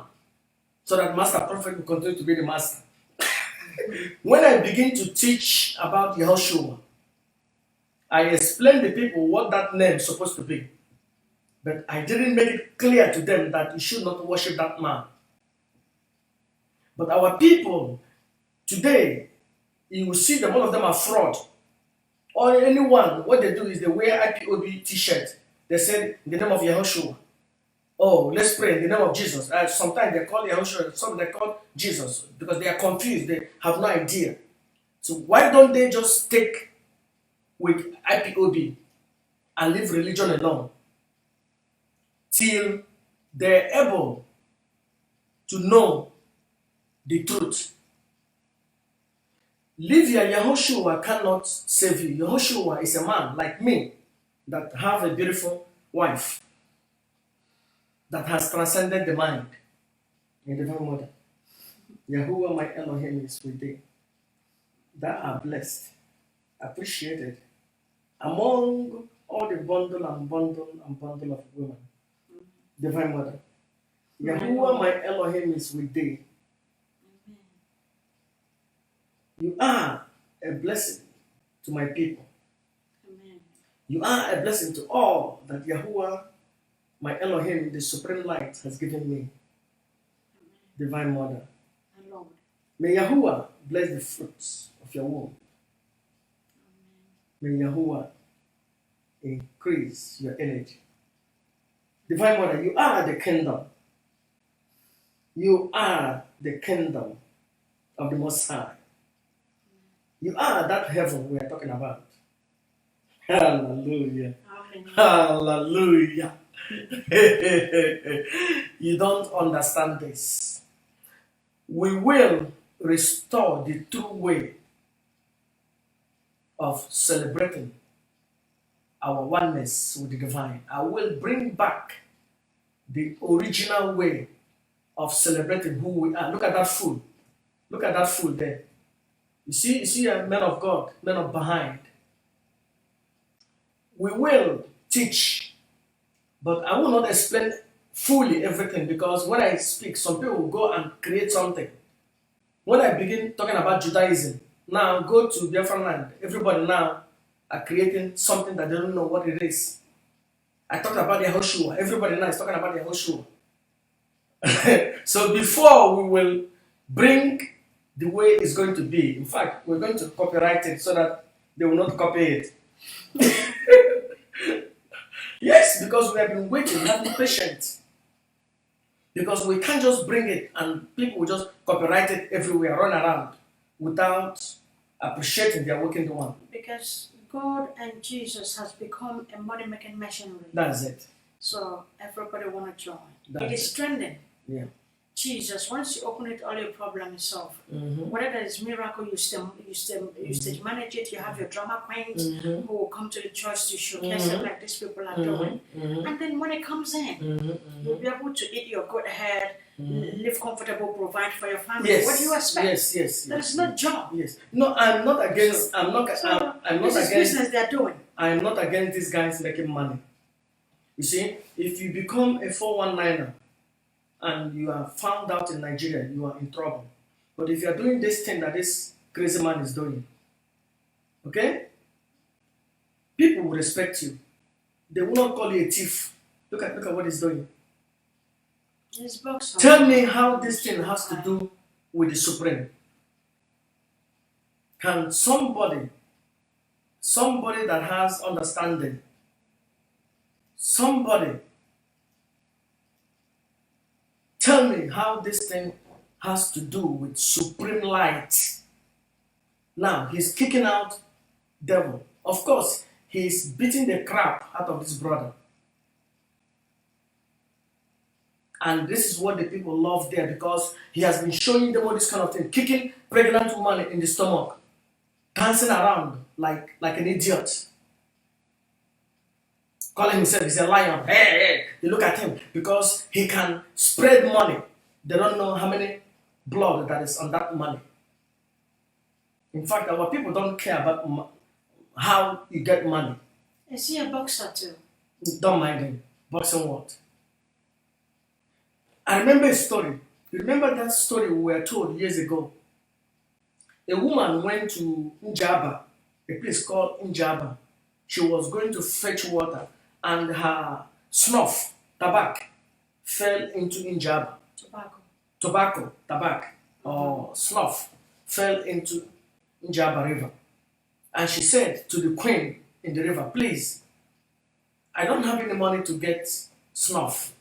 so that Master Prophet will continue to be the master. When I begin to teach about Yahushua, I explain to people what that name is supposed to be. But I didn't make it clear to them that you should not worship that man. But our people today, you will see that all of them are fraud. Or anyone, what they do is they wear IPOB t-shirt. They say in the name of Yahushua. Oh, let's pray in the name of Jesus. Sometimes they call Yahushua, some they call Jesus because they are confused. They have no idea. So why don't they just stick with IPOB and leave religion alone till they're able to know the truth? Livia Yahushua cannot save you. Yahushua is a man like me that have a beautiful wife that has transcended the mind. In the Divine Mother, Yahuwah my Elohim is with thee. That are blessed, appreciated among all the bundle of women. Divine Mother, Yahuwah my Elohim is with thee. You are a blessing to my people. Amen. You are a blessing to all that Yahuwah, my Elohim, the supreme light, has given me. Amen. Divine Mother. And Lord. May Yahuwah bless the fruits of your womb. May Yahuwah increase your energy. Divine Mother, you are the kingdom. You are the kingdom of the Most High. You are that heaven we are talking about. Hallelujah. Amen. Hallelujah. You don't understand this. We will restore the true way of celebrating our oneness with the divine. I will bring back the original way of celebrating who we are. Look at that food. Look at that food there. You see a man of God, man of behind. We will teach, but I will not explain fully everything because when I speak, some people will go and create something. When I begin talking about Judaism, now go to Biafran land, everybody now are creating something that they don't know what it is. I talked about Yahushua, everybody now is talking about Yahushua. So before we will bring the way it's going to be. In fact, we're going to copyright it so that they will not copy it. Yes, because we have been waiting, we have been patient. Because we can't just bring it and people will just copyright it everywhere, run around without appreciating their working one. Because God and Jesus has become a money-making machinery. That's it. So everybody want to join. That's It is trending. Yeah. Jesus, once you open it, all your problem is solved. Mm-hmm. Whether there is miracle, you stage manage it. You have your drama queens who will come to the church to showcase it like these people are doing. And then when it comes in, you'll be able to eat your good head, live comfortable, provide for your family. Yes. What do you expect? Yes. There's no job. Yes. No, I'm not against. I'm not This against. is business they're doing. I'm not against these guys making money. You see, if you become a 419er and you are found out in Nigeria, you are in trouble. But if you are doing this thing that this crazy man is doing, okay, people will respect you. They will not call you a thief. Look at what he's doing. This box. Tell me how this thing has to do with the Supreme. Can somebody that has understanding, somebody tell me how this thing has to do with supreme light? Now, he's kicking out devil. Of course, he's beating the crap out of this brother. And this is what the people love there, because he has been showing them all this kind of thing, kicking pregnant woman in the stomach, dancing around like an idiot, calling himself he's a lion. Hey, they look at him because he can spread money. They don't know how many blood that is on that money. In fact, our people don't care about how you get money. Is he a boxer too? Don't mind him. Boxing what? I remember a story. You remember that story we were told years ago? A woman went to Njaba, a place called Njaba. She was going to fetch water, and her snuff, tobacco, fell into Njaba. Tobacco, or snuff, fell into Njaba River. And she said to the queen in the river, please, I don't have any money to get snuff.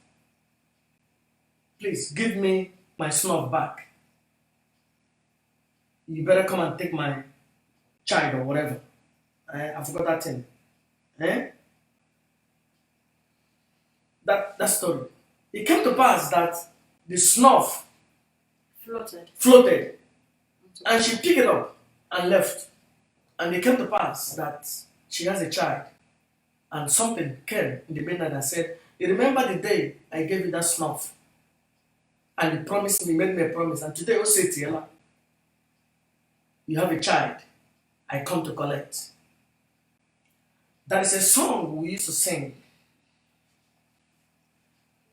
Please give me my snuff back. You better come and take my child or whatever. I forgot that thing. That story. It came to pass that the snuff floated. And she picked it up and left. And it came to pass that she has a child. And something came in the midnight and said, you remember the day I gave you that snuff? And you promised me, made me a promise. And today, you say, Tiela, you have a child. I come to collect. That is a song we used to sing.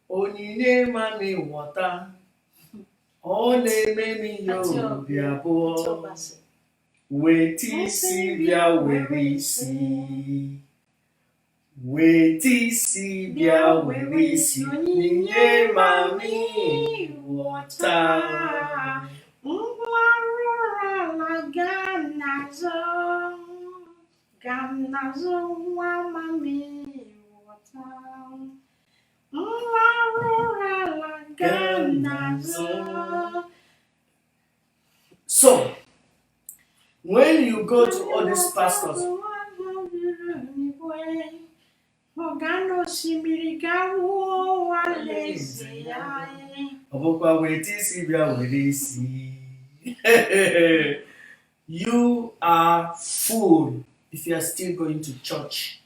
Onyinye mami wata, one memi yo biabo, weti si bia werisi, weti si bia werisi, onyinye mami wata. Ganazo wa mami wata. So, when you go to all these pastors, you are fool if you are still going to church.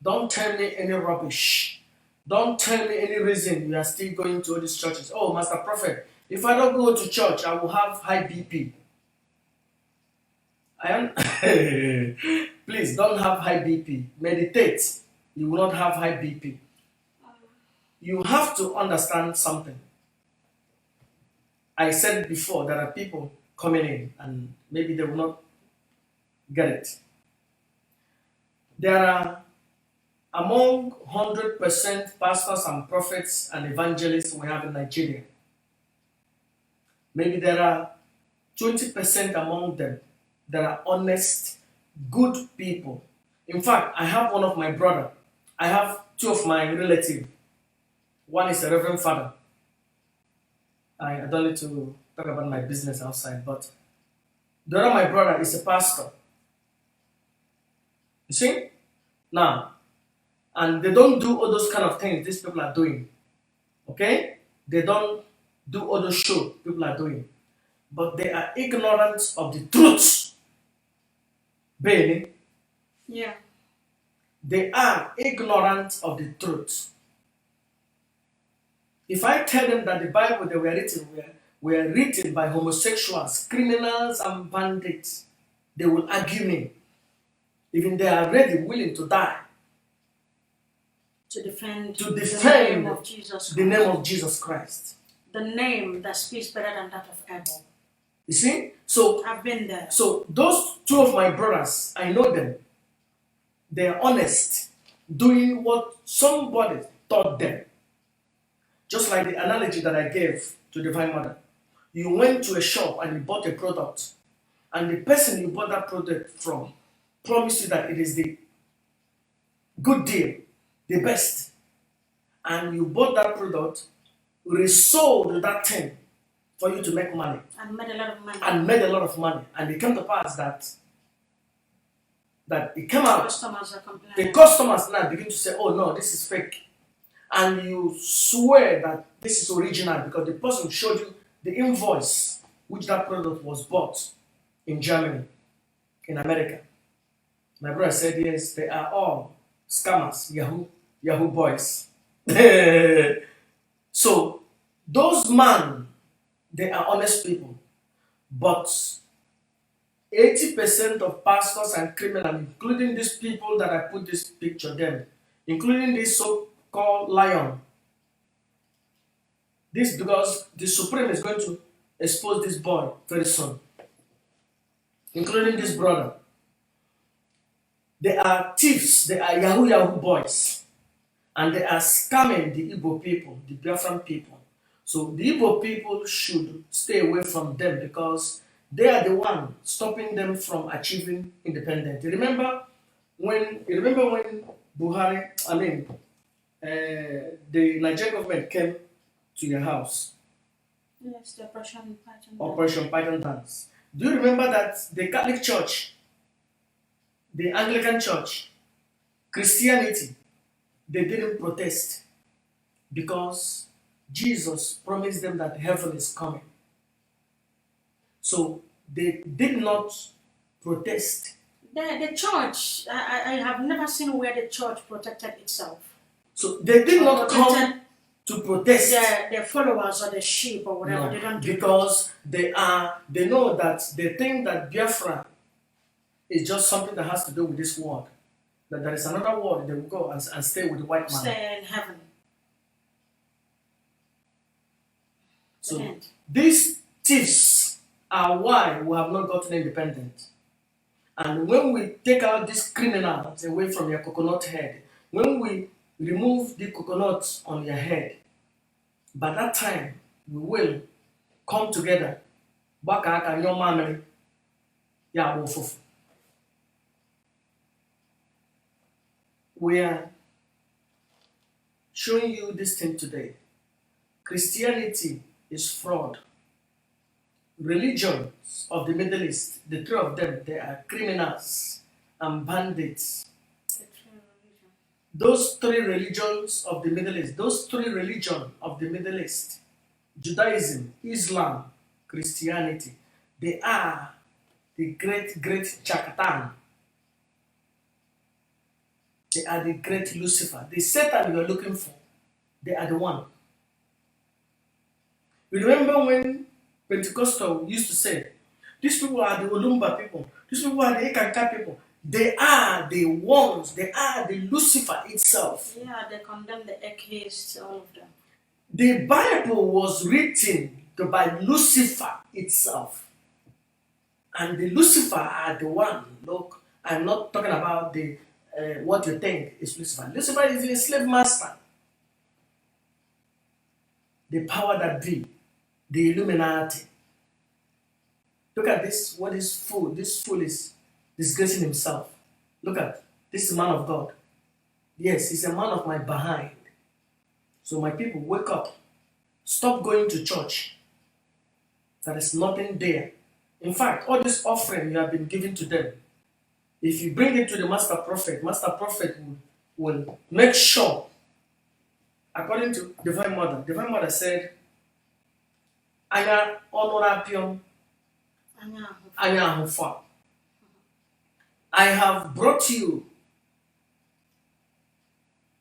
Don't tell me any rubbish. Don't tell me any reason you are still going to all these churches. Oh, Master Prophet, if I don't go to church, I will have high BP. Please don't have high BP. Meditate. You will not have high BP. You have to understand something. I said it before, there are people coming in and maybe they will not get it. There are among 100% pastors and prophets and evangelists we have in Nigeria, Maybe there are 20% among them that are honest, good people. In fact, I have one of my brother. I have two of my relatives. One is a reverend father. I don't need to talk about my business outside, but the other my brother is a pastor. You see? Now, and they don't do all those kind of things these people are doing. Okay? They don't do all those show people are doing. But they are ignorant of the truth. Bailey. Yeah. They are ignorant of the truth. If I tell them that the Bible they were written by homosexuals, criminals, and bandits, they will argue me. Even they are ready, willing to die. To defend, To the defend name of Jesus Christ. the name of Jesus Christ. The name that speaks better than that of Abel. You see? So I've been there. So those two of my brothers, I know them. They are honest, doing what somebody taught them. Just like the analogy that I gave to Divine Mother. You went to a shop and you bought a product, and the person you bought that product from promised you that it is the good deal, the best. And you bought that product, resold that thing for you to make money. And made a lot of money. And made a lot of money. And it came to pass that it came out. Customers are complaining. The customers now begin to say, oh no, this is fake. And you swear that this is original because the person showed you the invoice which that product was bought in Germany, in America. My brother said, yes, they are all scammers, Yahoo boys. So, those men, they are honest people. But 80% of pastors and criminals, including these people that I put this picture them, including this so-called lion. This because the Supreme is going to expose this boy very soon, including this brother. They are thieves, they are Yahoo boys, and they are scamming the Igbo people, the Biafran people. So the Igbo people should stay away from them because they are the one stopping them from achieving independence. You remember when Buhari, the Nigerian government came to your house? Yes, the Operation Python Dance. Do you remember that the Catholic Church, the Anglican Church, Christianity, they didn't protest because Jesus promised them that heaven is coming. So they did not protest. The church, I have never seen where the church protected itself. So they did not come to protest. Their followers or the sheep or whatever, No, they don't do because they know that they think that Biafra is just something that has to do with this world. That there is another world they will go and stay with the white man. Stay in heaven. So these thieves are why we have not gotten independent. And when we take out these criminals away from your coconut head, when we remove the coconut on your head, by that time we will come together. We are showing you this thing today. Christianity is fraud. Religions of the Middle East, the three of them, they are criminals and bandits. Those three religions of the Middle East, Judaism, Islam, Christianity, they are the great Chakatan. They are the great Lucifer. The Satan you are looking for, they are the one. You remember when Pentecostal used to say, these people are the Olumba people, these people are the Ekanka people. They are the ones, they are the Lucifer itself. Yeah, they condemn the atheists, all of them. The Bible was written by Lucifer itself. And the Lucifer are the one. Look, I'm not talking about the what you think is Lucifer. Lucifer is a slave master. The power that be, the Illuminati, Look at this, what is fool? This fool is disgracing himself. Look at this man of God. Yes, he's a man of my behind. So my people, wake up. Stop going to church. There is nothing there. In fact, all this offering you have been giving to them, if you bring it to the master prophet will make sure, according to Divine Mother said, Anya honorapium, Anya ahufa. I have brought you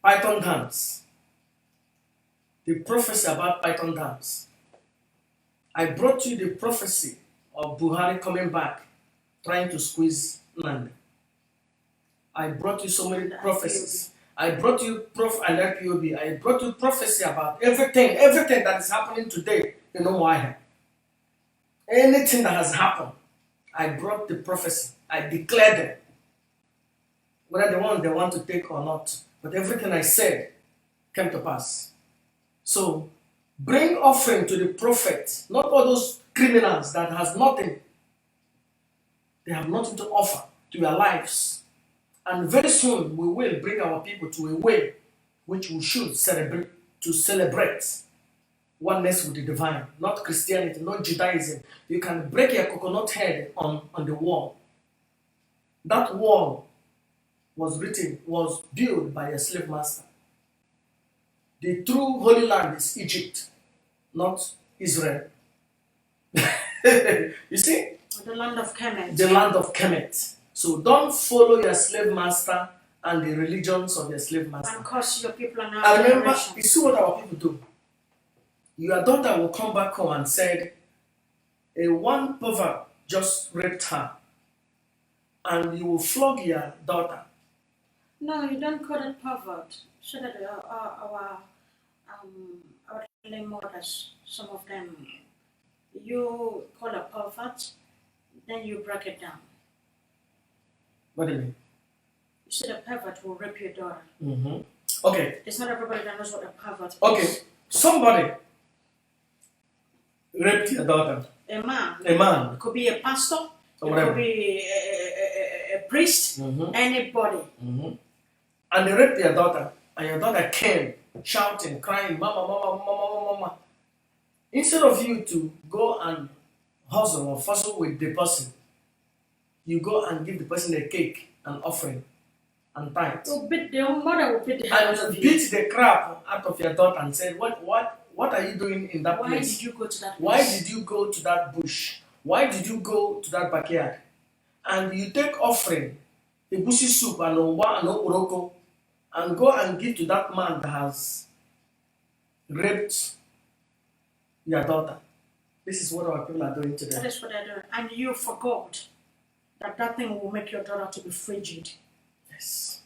python dance. The prophecy about python dance. I brought you the prophecy of Buhari coming back, trying to squeeze land. I brought you so many prophecies. I brought you IPOB. I brought you prophecy about everything that is happening today. You know why? Anything that has happened, I brought the prophecy. I declared them. Whether they want to take or not. But everything I said came to pass. So, bring offering to the prophet, not all those criminals that has nothing. They have nothing to offer to your lives. And very soon we will bring our people to a way which we should celebrate oneness with the divine, not Christianity, not Judaism. You can break your coconut head on the wall. That wall was built by a slave master. The true Holy Land is Egypt, not Israel. You see? The land of Kemet. The land of Kemet. So don't follow your slave master and the religions of your slave master. And cause your people are now. I remember, you see what our people do? Your daughter will come back home and said, a one pervert just raped her. And you will flog your daughter. No, you don't call it pervert. So that our elderly mothers, some of them, you call a pervert, then you break it down. What do you mean? You said a pervert will rape your daughter. Mm-hmm. Okay. It's not everybody that knows what a pervert is. Okay. Somebody raped your daughter. A man. A man. It could be a pastor. Or it could be a priest. Mm-hmm. Anybody. Mm-hmm. And they raped your daughter. And your daughter came shouting, crying, mama, mama, mama, mama, mama. Instead of you to go and hustle or fussle with the person, you go and give the person a cake, an offering, and tithe. Your mother will beat the hell out of And you. beat the crap out of your daughter and said, what are you doing in that Why place? did you go to that place? Why did you go to that bush? Why did you go to that backyard? And you take offering, a bushy soup and owa and oporoko, and go and give to that man that has raped your daughter. This is what our people are doing That today. is what I do. And you forgot that thing will make your daughter to be frigid. Yes.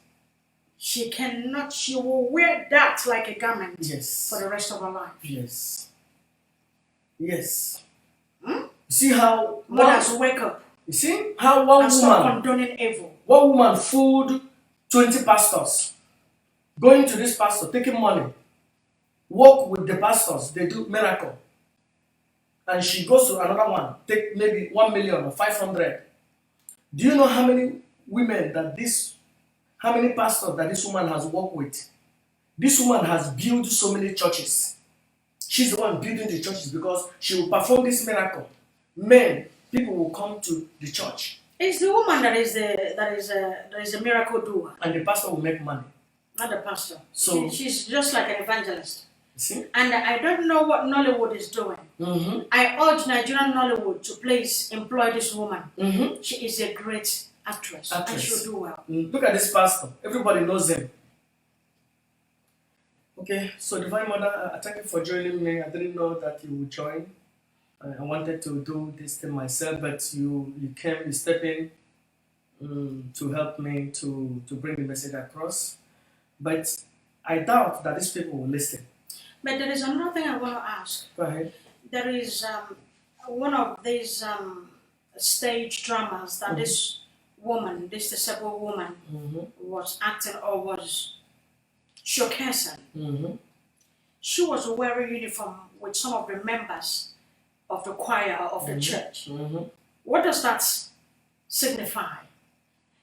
She will wear that like a garment Yes. for the rest of her life. Yes. Yes. Hmm? See how Mothers wake up you see how one and stop woman condoning evil. fooled 20 pastors. Going to this pastor, taking money, work with the pastors, they do miracle. And she goes to another one, take maybe 1 million or 500. Do you know how many how many pastors that this woman has worked with? This woman has built so many churches. She's the one building the churches because she will perform this miracle. People will come to the church. It's the woman that is a miracle doer, And the pastor will make money. not the pastor. So- She's just like an evangelist. See? And I don't know what Nollywood is doing. Mm-hmm. I urge Nigerian Nollywood to please employ this woman. Mm-hmm. She is a great actress. And she'll do well. Look at this pastor. Everybody knows him. Okay, so Divine Mother, I thank you for joining me. I didn't know that you would join. I wanted to do this thing myself, but you stepped in to help me to bring the message across. But I doubt that these people will listen. But there is another thing I want to ask. Go ahead. There is one of these stage dramas that this woman, this disabled woman, was acting or was showcasing. Mm-hmm. She was wearing uniform with some of the members of the choir of the church. Mm-hmm. What does that signify?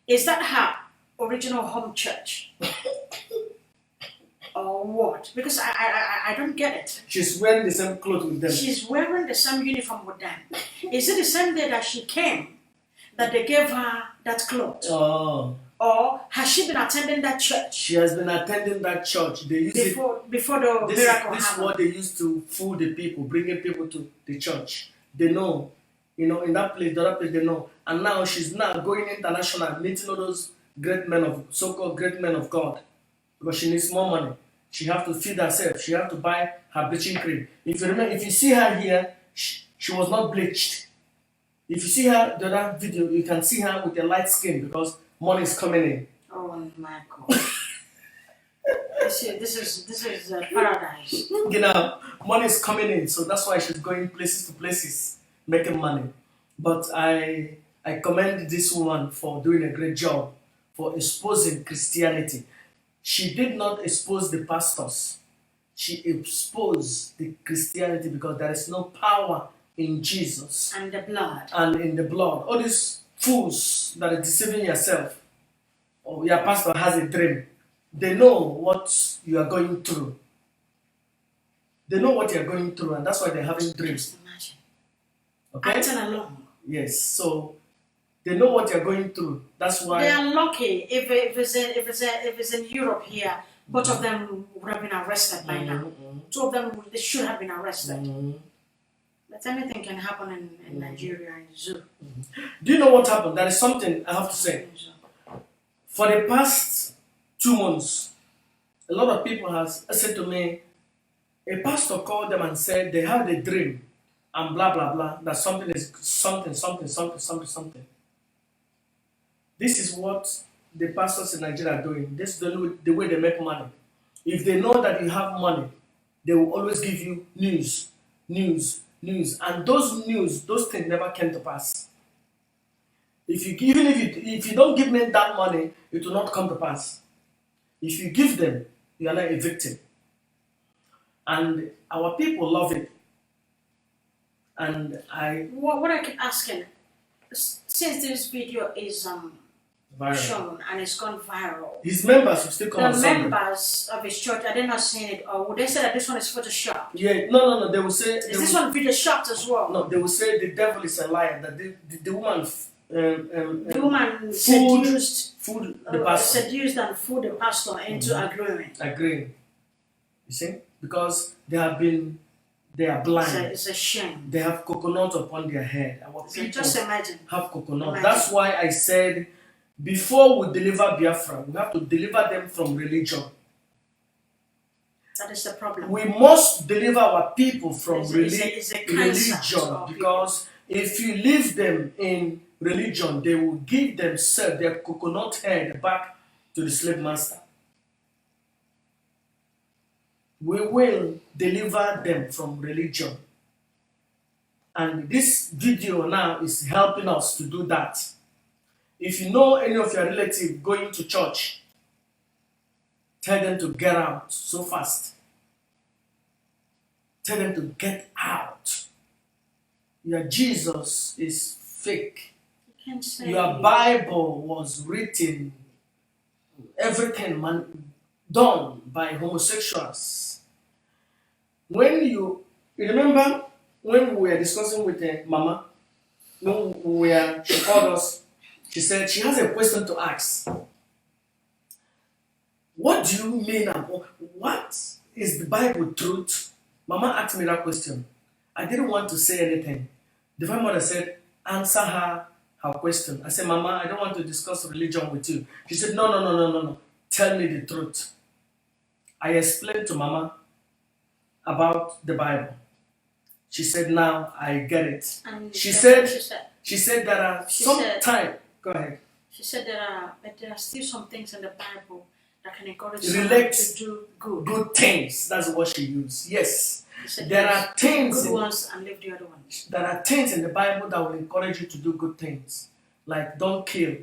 Is that her original home church? Or what? Because I don't get it. She's wearing the same clothes with them. She's wearing the same uniform with them. Is it the same day that she came that they gave her that cloth? Oh. Or has she been attending that church? She has been attending that church. They use before the this miracle is happened. what they used to fool the people, bringing people to the church. They know, in that place, the other place, they know. And now she's now going international, meeting all those so-called great men of God, because she needs more money. She have to feed herself. She have to buy her bleaching cream. If you remember, if you see her here, she was not bleached. If you see her the other video, you can see her with a light skin because money is coming in. Oh my God! this is paradise. Money is coming in, so that's why she's going places to places, making money. But I commend this woman for doing a great job, for exposing Christianity. She did not expose the pastors. She exposed the Christianity because there is no power in Jesus and the blood. And in the blood. All these fools that are deceiving yourself. Oh, your pastor has a dream. They know what you are going through. They know what you are going through, and that's why they're having dreams. Imagine. Okay? Acting along. Yes. So they know what you're going through. That's why they are lucky. If it's in Europe here, both of them would have been arrested by now. Two of them they should have been arrested. But anything can happen in Nigeria in zoo. Do you know what happened? There is something I have to say. For the past 2 months, a lot of people has said to me, a pastor called them and said they had a dream and blah blah blah that something is something. This is what the pastors in Nigeria are doing. This is the way they make money. If they know that you have money, they will always give you news. And those news, those things never came to pass. If you don't give them that money, it will not come to pass. If you give them, you are not a victim. And our people love it. And what I keep asking, since this video is shown and it's gone viral, his members will still come on Sunday. The members of his church, are they not seeing it, or would they say that this one is photoshopped? Yeah, no. They will say. Is this one photoshopped as well? No, they will say the devil is a liar. That the woman. The woman seduced the pastor. Seduced and fooled the pastor into agreeing. You see, because they are blind. It's a shame. They have coconut upon their head. Our people just imagine. Have coconut. That's why I said, before we deliver Biafra, we have to deliver them from religion. That is the problem. We must deliver our people from religion, because people. If you leave them in religion, they will give themselves their coconut head back to the slave master. We will deliver them from religion. And this video now is helping us to do that. If you know any of your relatives going to church, tell them to get out so fast. Tell them to get out. Your Jesus is fake. Your Bible was written, everything done by homosexuals. When you remember when we were discussing with Mama, she called us, she said she has a question to ask. What do you mean? What is the Bible truth? Mama asked me that question. I didn't want to say anything. The Divine Mother said, answer her question. I said, Mama, I don't want to discuss religion with you. She said, no. Tell me the truth. I explained to Mama about the Bible. She said, now I get it. She said there are time. Go ahead. She said there are still some things in the Bible that can encourage someone to do good. Good things. That's what she used. Yes. There are things. Good ones and leave the other ones. There are things in the Bible that will encourage you to do good things. Like don't kill.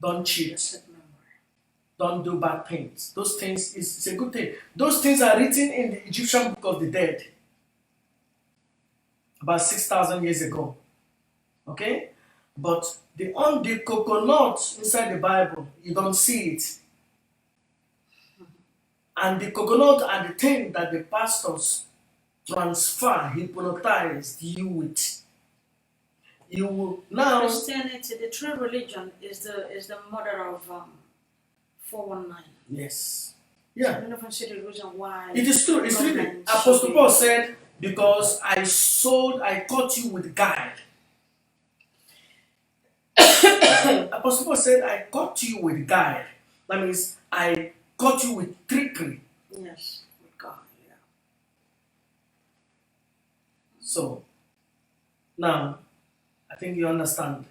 Don't cheat. Don't do bad things. Those things is a good thing. Those things are written in the Egyptian Book of the Dead. About 6,000 years ago. Okay? But on the coconut inside the Bible, you don't see it. And the coconut are the thing that the pastors hypnotized you with. You will now. Christianity, the true religion, is the mother of 419. Yes. Yeah. I don't even see the reason why. It is true. It's really. Apostle Paul said, because I caught you with guile. Apostle Paul said, I caught you with guile. That means I caught you with trickery. Yes, with God. Yeah. So, now, I think you understand.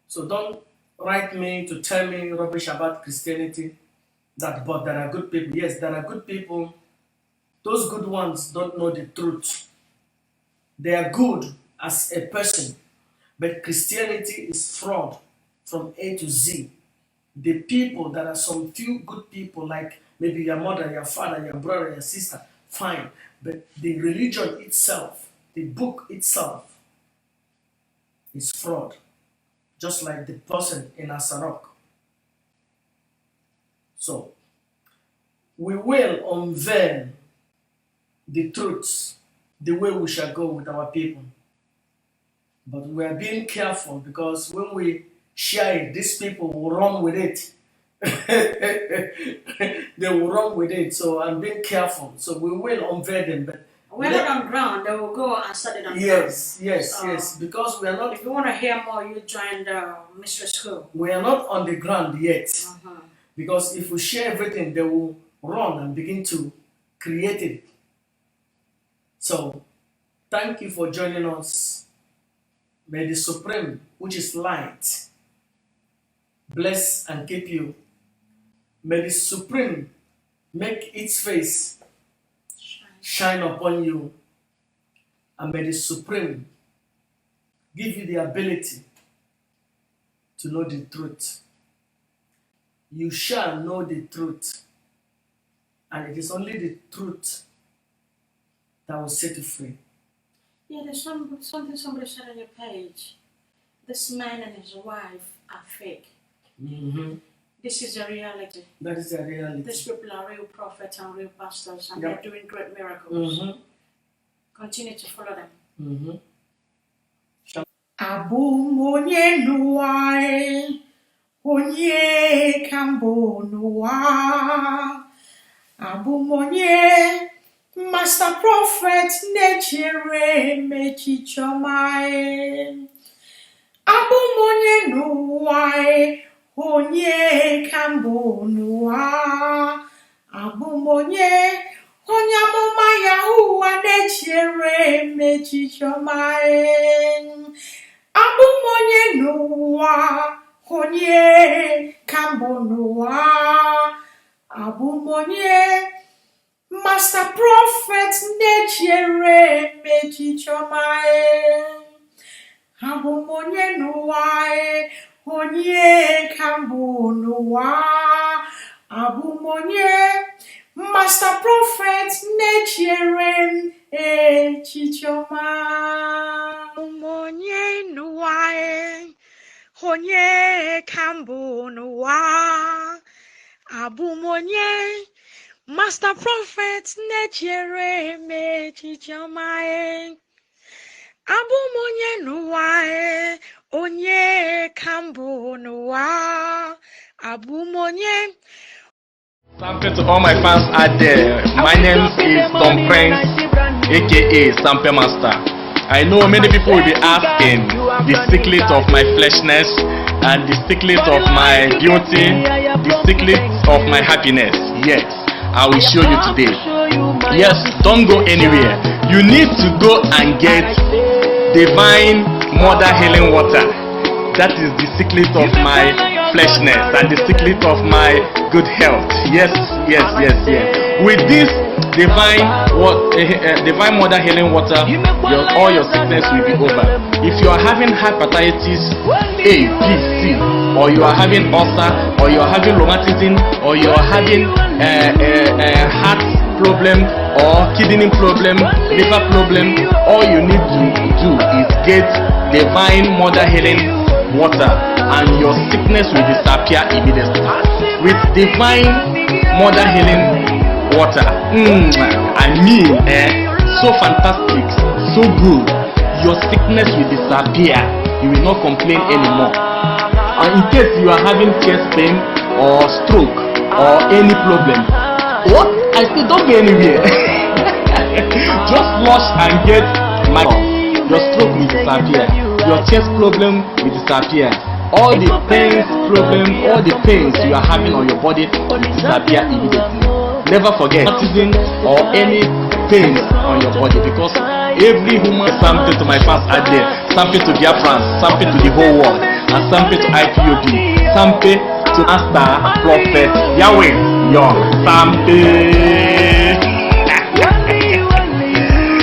So don't write me to tell me rubbish about Christianity. But there are good people. Yes, there are good people. Those good ones don't know the truth. They are good as a person, but Christianity is fraud from A to Z. The people, there are some few good people, like maybe your mother, your father, your brother, your sister, fine. But the religion itself, the book itself, is fraud. Just like the person in Asarok. So, we will unveil the truths, the way we shall go with our people. But we are being careful, because when we share it, these people will run with it. They will run with it. So I'm being careful. So we will unveil them. But we're not on ground. They will go and study on ground. Yes. Because we are not. If you want to hear more, you join the mystery school. We are not on the ground yet. Because if we share everything, they will run and begin to create it. So, thank you for joining us. May the Supreme, which is light, bless and keep you. May the Supreme make its face shine upon you. And may the Supreme give you the ability to know the truth. You shall know the truth, and it is only the truth that will set you free. Yeah, there's something somebody said on your page. This man and his wife are fake. This is a reality. That is a reality. These people are real prophets and real pastors, and they're doing great miracles. Continue to follow them. Onye kambo n'ụwa, abụ m onye master prophet na-echere echiche ọma. Abụ m onye n'ụwa, onye kambo n'ụwa, abụ m onye amụma Yahuwa na-echere echiche ọma. Abụ m onye n'ụwa, onye kambo n'ụwa, abụ m onye master prophet na-echere echiche ọma. Abụ m onye n'ụwa, onye kambo n'ụwa, abụ m onye master prophet na-echere echiche ọma. Abụ m onye n'ụwa, onye kambo n'ụwa, abụ m onye master prophet na-echere echiche ọma. Abụ m onye n'ụwa, onye kambo n'ụwa, abụ m onye. Something to all my fans out there. My name is Tom Prince, aka Sampe Master. I know many people will be asking the secret of my fleshness and the secret of my beauty, the secret of my happiness. Yes, I will show you today. Yes, don't go anywhere. You need to go and get divine mother healing water. That is the secret of my fleshness and the secret of my good health. Yes. With this divine mother healing water, all your sickness will be over. If you are having hepatitis A, B, C, or you are having ulcer, or you are having rheumatism, or you are having heart problem, or kidney problem, liver problem, all you need to do is get divine mother healing water, and your sickness will disappear immediately. With divine mother healing water, so fantastic, so good. Your sickness will disappear. You will not complain anymore. And in case you are having chest pain or stroke or any problem, what? I still don't go anywhere. Just flush and get my. Your stroke will disappear. Your chest problem will disappear. All the pains, all the pains you are having on your body will disappear immediately. Never forget autism or any pain on your body, because every human something to my fans out there, something to their friends, something to the whole world, and something to IPOB, something to Master Prophet Yahweh Young, something.